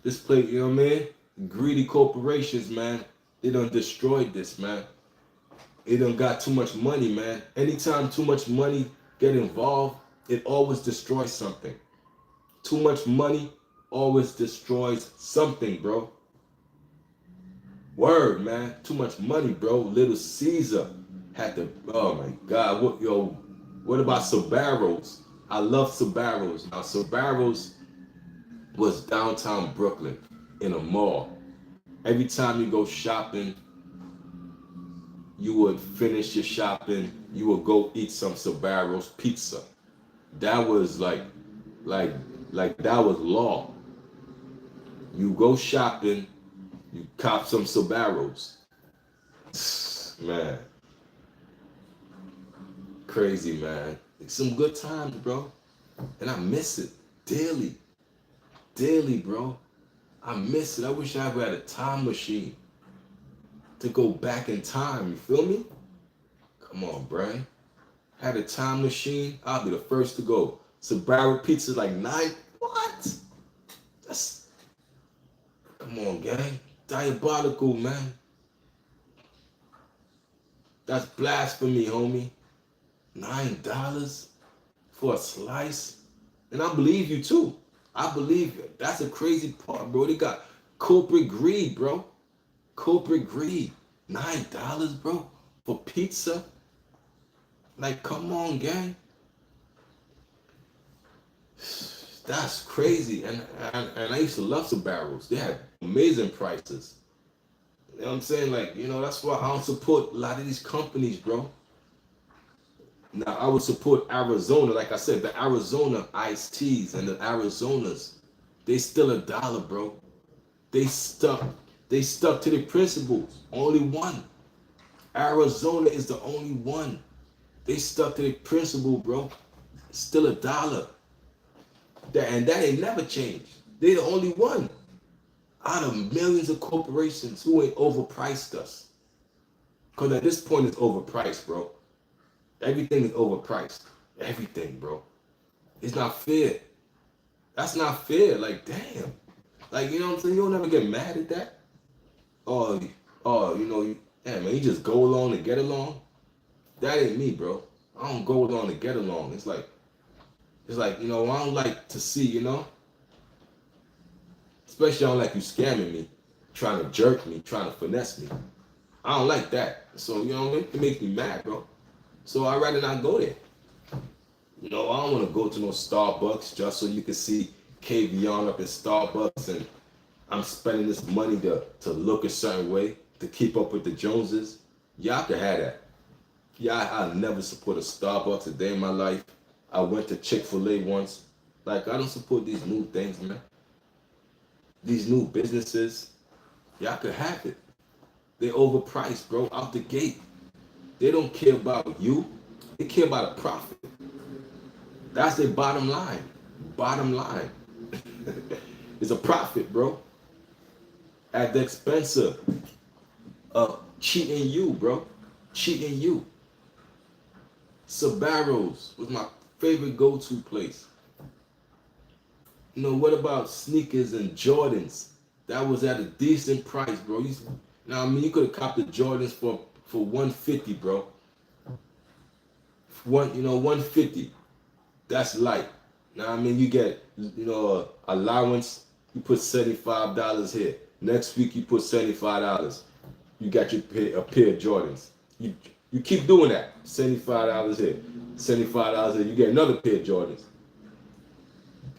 this place, you know what I mean? Greedy corporations, man. They done destroyed this, man. They done got too much money, man. Anytime too much money get involved, it always destroys something. Too much money always destroys something, bro. Word, man. Too much money, bro. Little Caesar had to. Oh my God. What about Sbarro's? I love Sbarro's. Now Sbarro's was downtown Brooklyn in a mall. Every time you go shopping, you would finish your shopping. You would go eat some Sbarro's pizza. That was like, like that was law. You go shopping, you cop some Sbarro's. Man, crazy, man. It's some good times, bro. And I miss it daily. Daily, bro. I miss it. I wish I ever had a time machine to go back in time. You feel me? Come on, Brian. Had a time machine, I'll be the first to go. Sbarro pizza like 9. What? That's, come on, gang. Diabolical, man. That's blasphemy, homie. $9 for a slice? And I believe you too. I believe you. That's a crazy part, bro. They got corporate greed, bro. Corporate greed. $9, bro, for pizza? Like, come on, gang. That's crazy. And I used to love Sbarro's. They had amazing prices. You know what I'm saying? Like, that's why I don't support a lot of these companies, bro. Now, I would support Arizona. Like I said, the Arizona iced teas and the Arizonas, they still $1, bro. They stuck to their principles. Only one. Arizona is the only one. They stuck to their principle, bro. Still $1. And that ain't never changed. They the only one out of millions of corporations who ain't overpriced us. Because at this point, it's overpriced, bro. Everything is overpriced. Everything, bro. It's not fair. That's not fair. Like, damn. Like, you know what I'm saying? You don't ever get mad at that? Yeah, man, you just go along and get along. That ain't me, bro. I don't go along to get along. It's like, I don't like to see, especially I don't like you scamming me, trying to jerk me, trying to finesse me. I don't like that. So, it makes me mad, bro. So I'd rather not go there. I don't want to go to no Starbucks just so you can see KVN up in Starbucks and I'm spending this money to look a certain way, to keep up with the Joneses. Y'all can have that. Yeah, I never support a Starbucks a day in my life. I went to Chick-fil-A once. Like, I don't support these new things, man. These new businesses. Y'all could have it. They overpriced, bro, out the gate. They don't care about you. They care about a profit. That's their bottom line. Bottom line. It's a profit, bro. At the expense of cheating you, bro. Cheating you. Sbarro's was my favorite go-to place. What about sneakers and Jordans? That was at a decent price, bro. You could have copped the Jordans for $150, bro. 150. That's light. Now you get, allowance. You put $75 here. Next week you put $75. You got a pair of Jordans. You keep doing that. $75 here, $75 here. You get another pair of Jordans.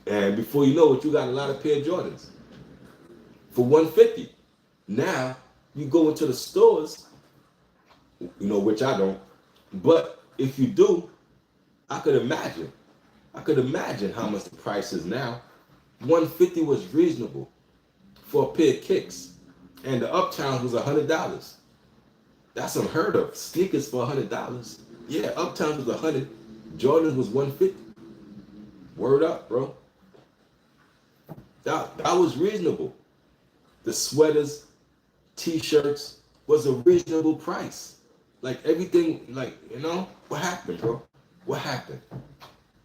And before you know it, you got a lot of pair of Jordans for $150. Now you go into the stores, which I don't. But if you do, I could imagine how much the price is now. $150 was reasonable for a pair of kicks, and the Uptowns was $100. That's unheard of. Sneakers for $100. Yeah, Uptowns was $100. Jordans was $150. Word up, bro. That was reasonable. The sweaters, t-shirts was a reasonable price. Like everything, what happened, bro? What happened?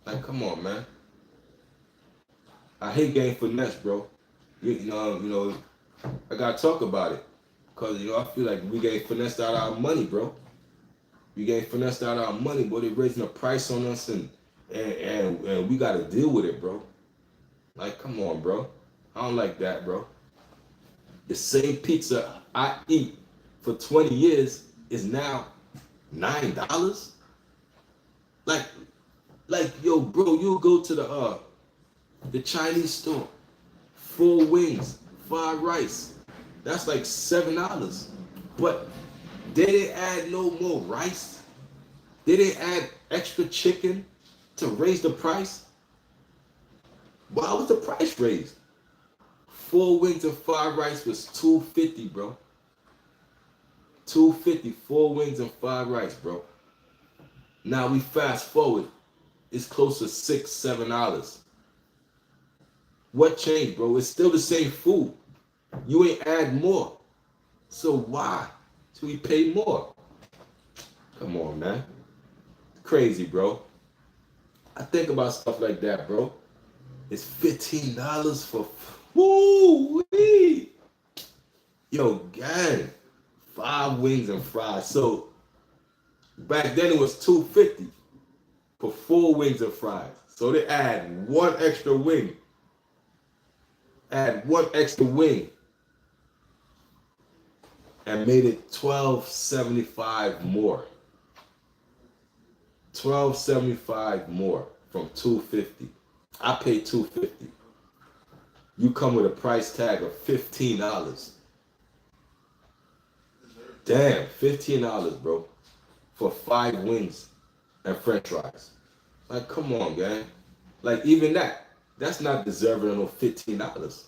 Like, come on, man. I hate getting finesse, bro. I gotta talk about it. Cause I feel like we getting finessed out of our money, bro. We getting finessed out of our money, boy. They raising the price on us and and we got to deal with it, bro. Like, come on, bro. I don't like that, bro. The same pizza I eat for 20 years is now $9. Like, yo, bro, you go to the Chinese store, 4 wings, 5 rice. That's like $7. But they didn't add no more rice. They didn't add extra chicken to raise the price. Why was the price raised? 4 wings and 5 rice was $2.50, bro. $2.50, 4 wings and 5 rice, bro. Now we fast forward, it's close to $6, $7. What changed, bro? It's still the same food. You ain't add more. So why should we pay more? Come on, man. Crazy, bro. I think about stuff like that, bro. It's $15 for woo-wee. Yo, gang, 5 wings and fries. So back then it was $2.50 for 4 wings and fries. So they add one extra wing. Add one extra wing. And made it $12.75 more. $12.75 more from $2.50. I paid $2.50. You come with a price tag of $15. Damn, $15, bro, for 5 wings and French fries. Like, come on, gang. Like, even that's not deserving of no $15.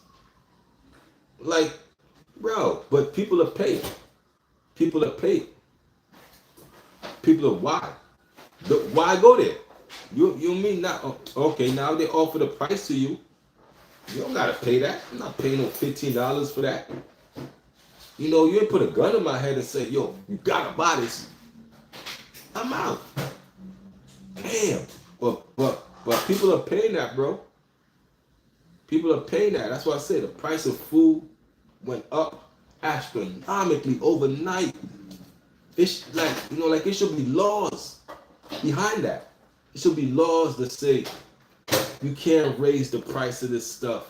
Like, bro, but people are paid. People are paid. People are why? Why go there? You mean not? Okay, now they offer the price to you. You don't gotta pay that. I'm not paying no $15 for that. You know, you ain't put a gun in my head and say, yo, you gotta buy this. I'm out. Damn. But people are paying that, bro. People are paying that. That's why I say the price of food went up astronomically overnight. It's like, you know, like it should be laws behind that. It should be laws that say you can't raise the price of this stuff.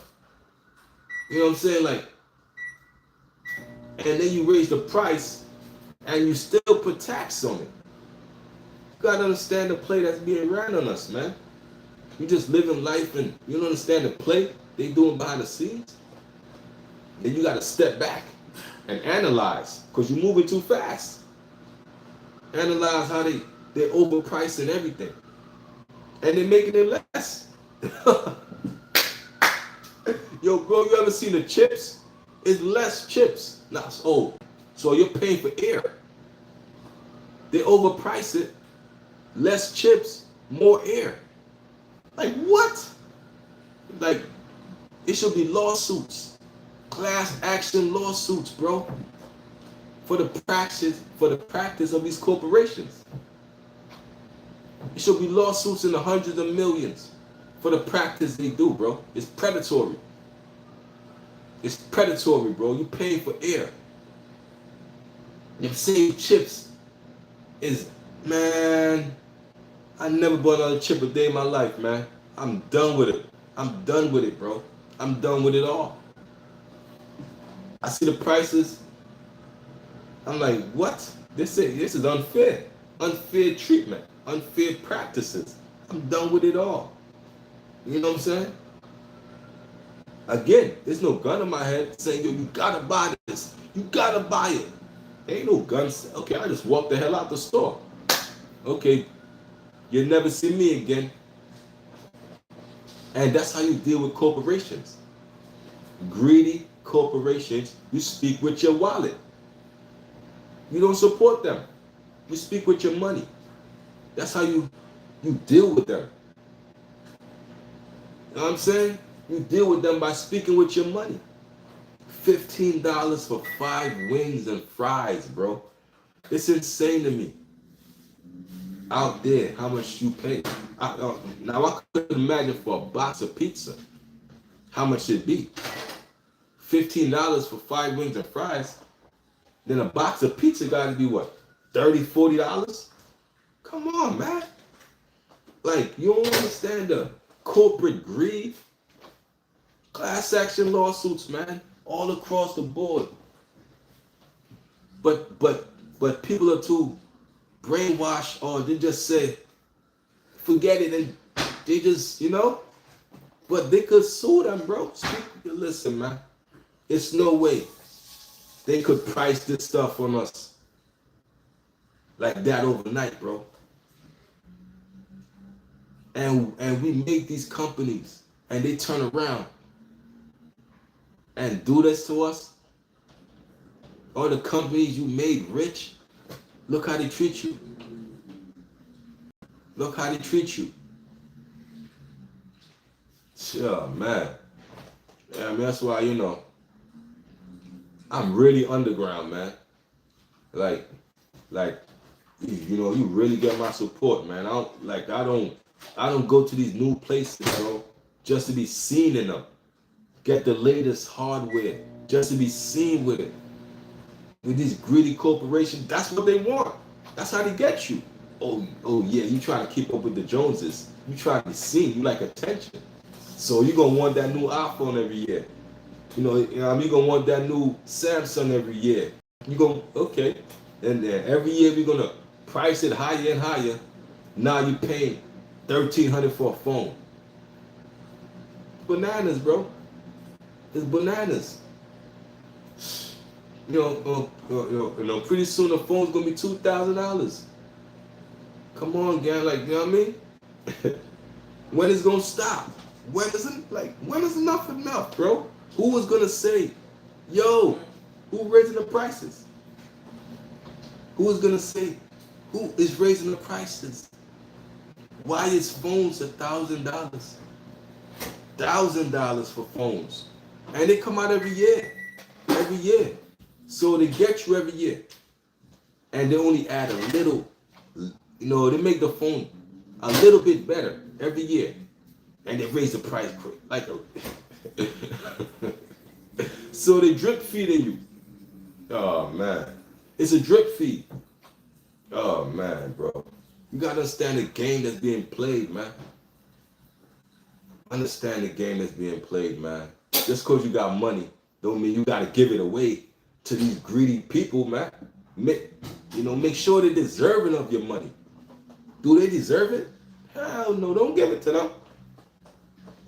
You know what I'm saying? Like, and then you raise the price and you still put tax on it. You gotta understand the play that's being ran on us, man. You just living life and you don't understand the play they doing behind the scenes. Then you gotta step back and analyze, because you're moving too fast. Analyze how they overpricing everything. And they're making it less. Yo, bro, you ever seen the chips? It's less chips. Not old. So you're paying for air. They overprice it. Less chips, more air. Like what? Like, it should be lawsuits. Class action lawsuits, bro. For the practice of these corporations. It should be lawsuits in the hundreds of millions for the practice they do, bro. It's predatory. It's predatory, bro. You paying for air. Them same chips is, man, I never bought another chip a day in my life, man. I'm done with it. I'm done with it, bro. I'm done with it all. I see the prices. I'm like, what? This is unfair. Unfair treatment. Unfair practices. I'm done with it all. You know what I'm saying? Again, there's no gun in my head saying, yo, you gotta buy this. You gotta buy it. There ain't no gun. Okay, I just walk the hell out the store. Okay, you'll never see me again. And that's how you deal with corporations. Greedy corporations, you speak with your wallet. You don't support them. You speak with your money. That's how you deal with them. You know what I'm saying? You deal with them by speaking with your money. $15 for 5 wings and fries, bro. It's insane to me. Out there, how much you pay. Now, I couldn't imagine for a box of pizza how much it'd be. $15 for 5 wings and fries. Then a box of pizza got to be what? $30, $40? Come on, man. Like, you don't understand the corporate greed, class action lawsuits, man, all across the board. But people are too brainwashed, or they just say, forget it, and they just, but they could sue them, bro. Listen, man, it's no way they could price this stuff on us like that overnight, bro. And we make these companies, and they turn around and do this to us. All the companies you made rich, look how they treat you. Look how they treat you. Sure, man. Yeah, I mean, that's why, I'm really underground, man. Like, you really get my support, man. I don't go to these new places, bro, just to be seen in them. Get the latest hardware, just to be seen with it. With these greedy corporations, that's what they want. That's how they get you. Oh yeah, you trying to keep up with the Joneses. You trying to be seen. You like attention. So you're going to want that new iPhone every year. You're going to want that new Samsung every year. You're going to, okay. And then every year we're going to price it higher and higher. Now you're paying $1,300 for a phone. Bananas, bro. It's bananas. Pretty soon the phone's going to be $2,000. Come on, gang. Like, you know what I mean? When is it going to stop? When is enough, bro? Who is gonna say, yo, who raising the prices? Who is gonna say, who is raising the prices? Why is phones $1,000? $1,000 for phones. And they come out every year. Every year. So they get you every year. And they only add a little, they make the phone a little bit better every year. And they raise the price quick, so they drip feeding you. Oh man, it's a drip feed. Oh man, bro, you gotta understand the game that's being played, man. Understand the game that's being played, man. Just cause you got money, don't mean you gotta give it away to these greedy people, man. Make sure they're deserving of your money. Do they deserve it? Hell no, don't give it to them.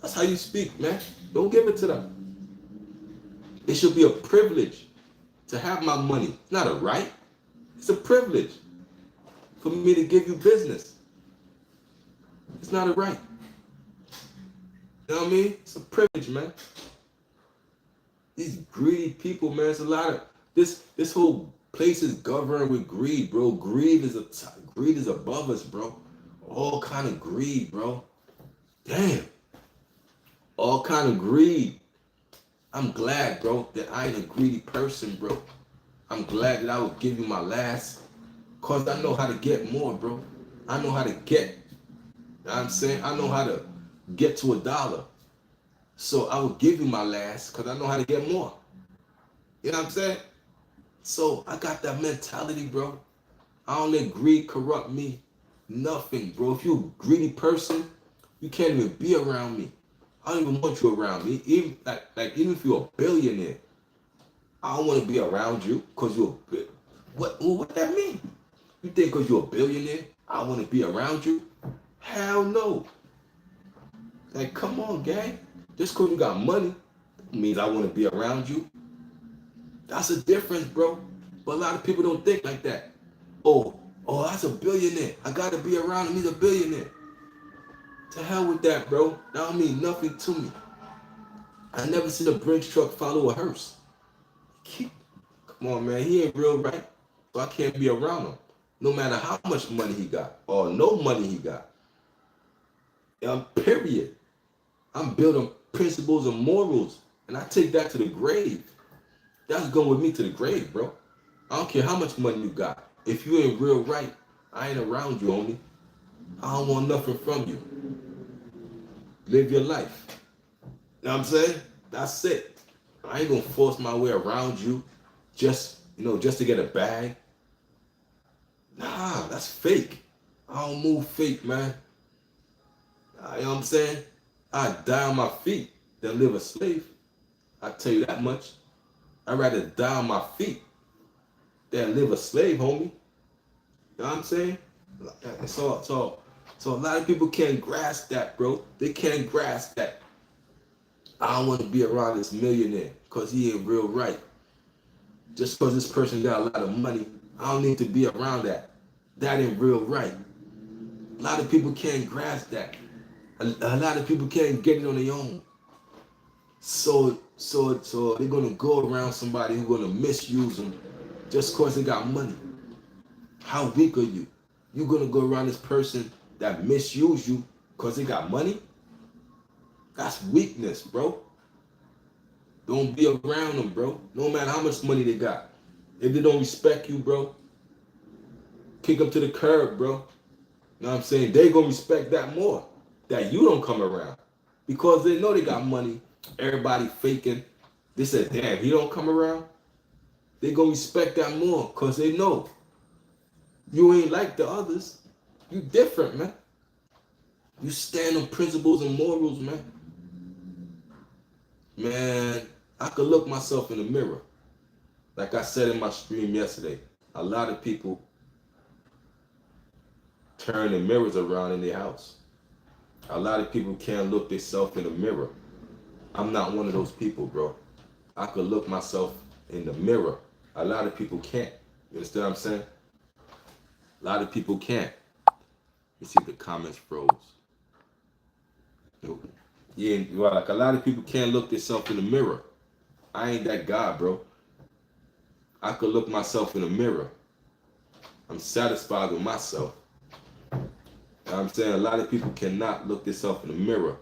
That's how you speak, man. Don't give it to them. It should be a privilege to have my money. It's not a right. It's a privilege for me to give you business. It's not a right. You know what I mean? It's a privilege, man. These greedy people, man. It's a lot of this whole place is governed with greed, bro. Greed is above us, bro. All kind of greed, bro. Damn. All kind of greed. I'm glad, bro, that I ain't a greedy person, bro. I'm glad that I would give you my last, cause I know how to get more, bro. I know how to get. You know what I'm saying? I know how to get to $1. So I will give you my last, cause I know how to get more. You know what I'm saying? So I got that mentality, bro. I don't let greed corrupt me. Nothing, bro. If you're a greedy person, you can't even be around me. I don't even want you around me. Even if you're a billionaire, I don't want to be around you because you're what that mean? You think because you're a billionaire, I want to be around you? Hell no. Like, come on, gang. Just because you got money means I want to be around you. That's a difference, bro. But a lot of people don't think like that. Oh, that's a billionaire. I got to be around him. He's a billionaire. To hell with that, bro. That don't mean nothing to me. I never seen a Brinks truck follow a hearse. Come on, man. He ain't real, right? So I can't be around him. No matter how much money he got or no money he got. Period. I'm building principles and morals. And I take that to the grave. That's going with me to the grave, bro. I don't care how much money you got. If you ain't real right, I ain't around you, homie. I don't want nothing from you. Live your life. You know what I'm saying? That's it. I ain't gonna force my way around you just to get a bag. Nah, that's fake. I don't move fake, man. You know what I'm saying? I'd die on my feet than live a slave. I tell you that much. I'd rather die on my feet than live a slave, homie. You know what I'm saying? So a lot of people can't grasp that, bro. They can't grasp that. I don't want to be around this millionaire because he ain't real right. Just because this person got a lot of money, I don't need to be around that. That ain't real right. A lot of people can't grasp that. A lot of people can't get it on their own. So they're gonna go around somebody who's gonna misuse them just cause they got money. How weak are you? You gonna go around this person that misuse you cause they got money? That's weakness, bro. Don't be around them, bro. No matter how much money they got. If they don't respect you, bro, kick them to the curb, bro. You know what I'm saying? They gonna respect that more. That you don't come around. Because they know they got money. Everybody faking. They said, damn, he don't come around. They gonna respect that more. Cause they know you ain't like the others. You different, man. You stand on principles and morals, man. Man, I could look myself in the mirror. Like I said in my stream yesterday, a lot of people turn the mirrors around in their house. A lot of people can't look themselves in the mirror. I'm not one of those people, bro. I could look myself in the mirror. A lot of people can't. You understand what I'm saying? A lot of people can't. You see the comments froze. Yeah, well, like a lot of people can't look themselves in the mirror. I ain't that guy, bro. I could look myself in the mirror. I'm satisfied with myself. You know what I'm saying? A lot of people cannot look themselves in the mirror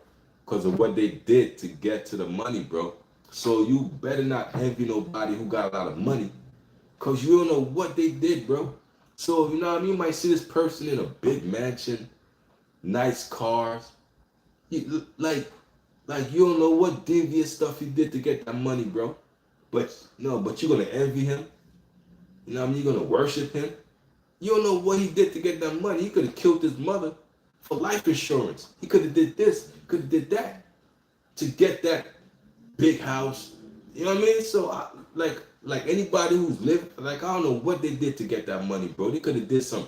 because of what they did to get to the money, bro. So you better not envy nobody who got a lot of money because you don't know what they did, bro. So, you know what I mean? You might see this person in a big mansion, nice cars. Like you don't know what devious stuff he did to get that money, bro. But you're gonna envy him. You know what I mean? You're gonna worship him. You don't know what he did to get that money. He could have killed his mother for life insurance. He could have did this, could have did that to get that big house. You know what I mean? So like anybody who's lived, like I don't know what they did to get that money, bro. They could have did some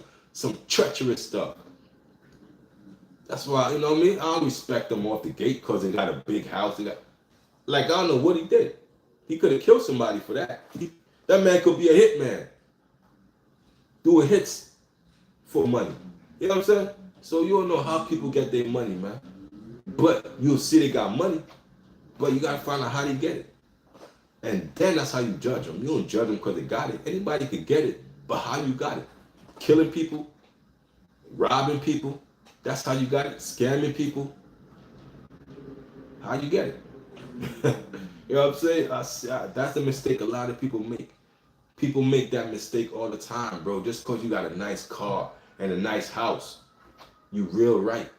treacherous stuff. That's why, you know what I mean? I don't respect them off the gate because they got a big house. Like I don't know what he did. He could have killed somebody for that. That man could be a hitman, doing hits for money. You know what I'm saying? So you don't know how people get their money, man. But you'll see they got money, but you gotta find out how they get it. And then that's how you judge them. You don't judge them because they got it. Anybody could get it, but how you got it? Killing people, robbing people. That's how you got it. Scamming people. How you get it? You know what I'm saying? That's the mistake a lot of people make. People make that mistake all the time, bro. Just because you got a nice car and a nice house, you real right.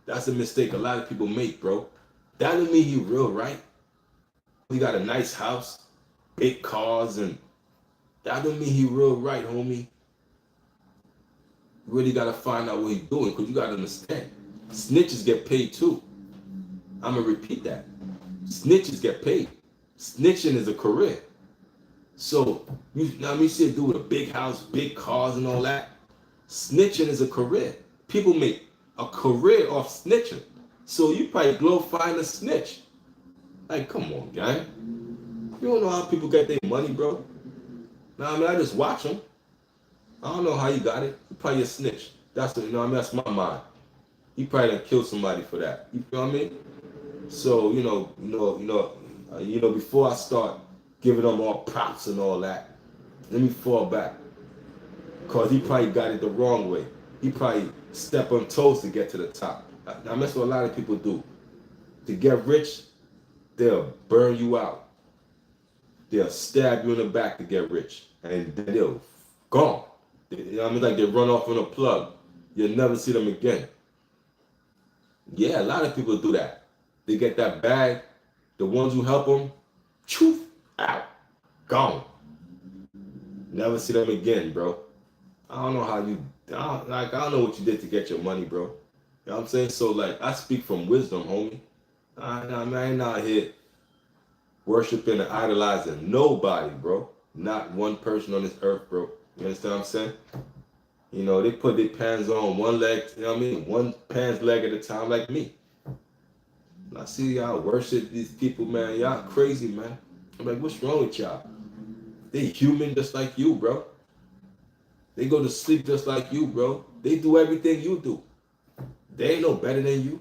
That's a mistake a lot of people make, bro. That don't mean you real right. He got a nice house, big cars, and that don't mean he real right, homie. You really gotta find out what he's doing, because you gotta understand. Snitches get paid too. I'm gonna repeat that. Snitches get paid. Snitching is a career. So, you know what I mean? You see a dude with a big house, big cars, and all that. Snitching is a career. People make a career off snitching. So you probably glorifying a snitch. Like, come on, gang. You don't know how people get their money, bro. Nah, I mean, I just watch them. I don't know how you got it. You probably a snitch. That's what, you know what I mean? That's my mind. He probably done killed somebody for that. You know what I mean? So, before I start giving them all props and all that, let me fall back. Because he probably got it the wrong way. He probably stepped on toes to get to the top. Now, that's what a lot of people do. To get rich, they'll burn you out. They'll stab you in the back to get rich. And then they'll gone. You know what I mean? Like they run off on a plug. You'll never see them again. Yeah, a lot of people do that. They get that bag. The ones who help them, choof, out, gone. Never see them again, bro. I don't know how you, I don't know what you did to get your money, bro. You know You know what I'm saying? So like I speak from wisdom, homie. I ain't out here worshiping and idolizing nobody, bro. Not one person on this earth, bro. You understand what I'm saying? You know, they put their pants on one leg, you know what I mean? One pants leg at a time like me. I see y'all worship these people, man. Y'all crazy, man. I'm like, what's wrong with y'all? They human just like you, bro. They go to sleep just like you, bro. They do everything you do. They ain't no better than you. You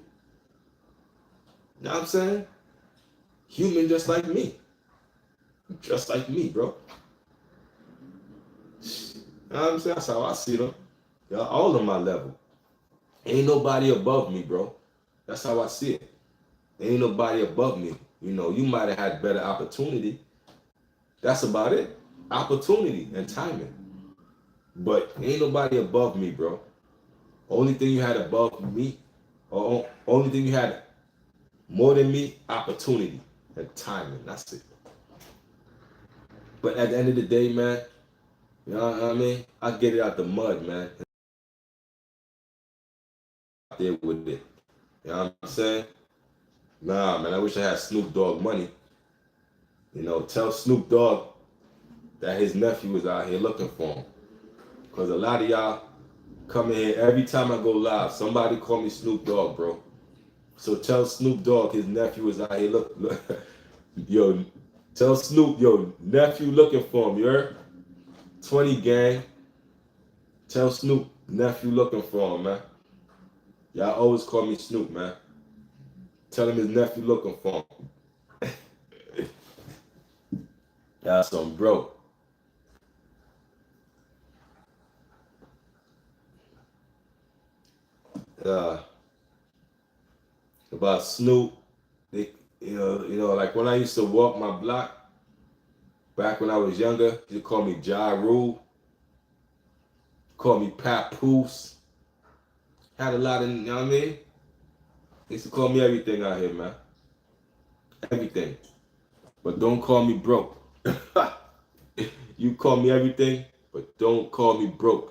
know what I'm saying? Human just like me. Just like me, bro. You know what I'm saying? That's how I see them. Y'all all on my level. Ain't nobody above me, bro. That's how I see it. Ain't nobody above me. You know, you might have had better opportunity. That's about it. Opportunity and timing. But ain't nobody above me, bro. Only thing you had above me, or only thing you had more than me, opportunity and timing. That's it. But at the end of the day, man, you know what I mean? I get it out the mud, man. Out there with it. You know what I'm saying? Nah, man, I wish I had Snoop Dogg money. You know, tell Snoop Dogg that his nephew is out here looking for him. Because a lot of y'all come in here, every time I go live, somebody call me Snoop Dogg, bro. So tell Snoop Dogg his nephew is out here look. Yo, tell Snoop, yo, nephew looking for him, you heard? 20 gang. Tell Snoop, nephew looking for him, man. Y'all always call me Snoop, man. Tell him his nephew looking for him. Y'all some broke. Uh, about Snoop, they, like when I used to walk my block, back when I was younger, you call me Ja Rule, call me Papoose. Had a lot of, you know what I mean? They used to call me everything out here, man. Everything. But don't call me broke. You call me everything, but don't call me broke.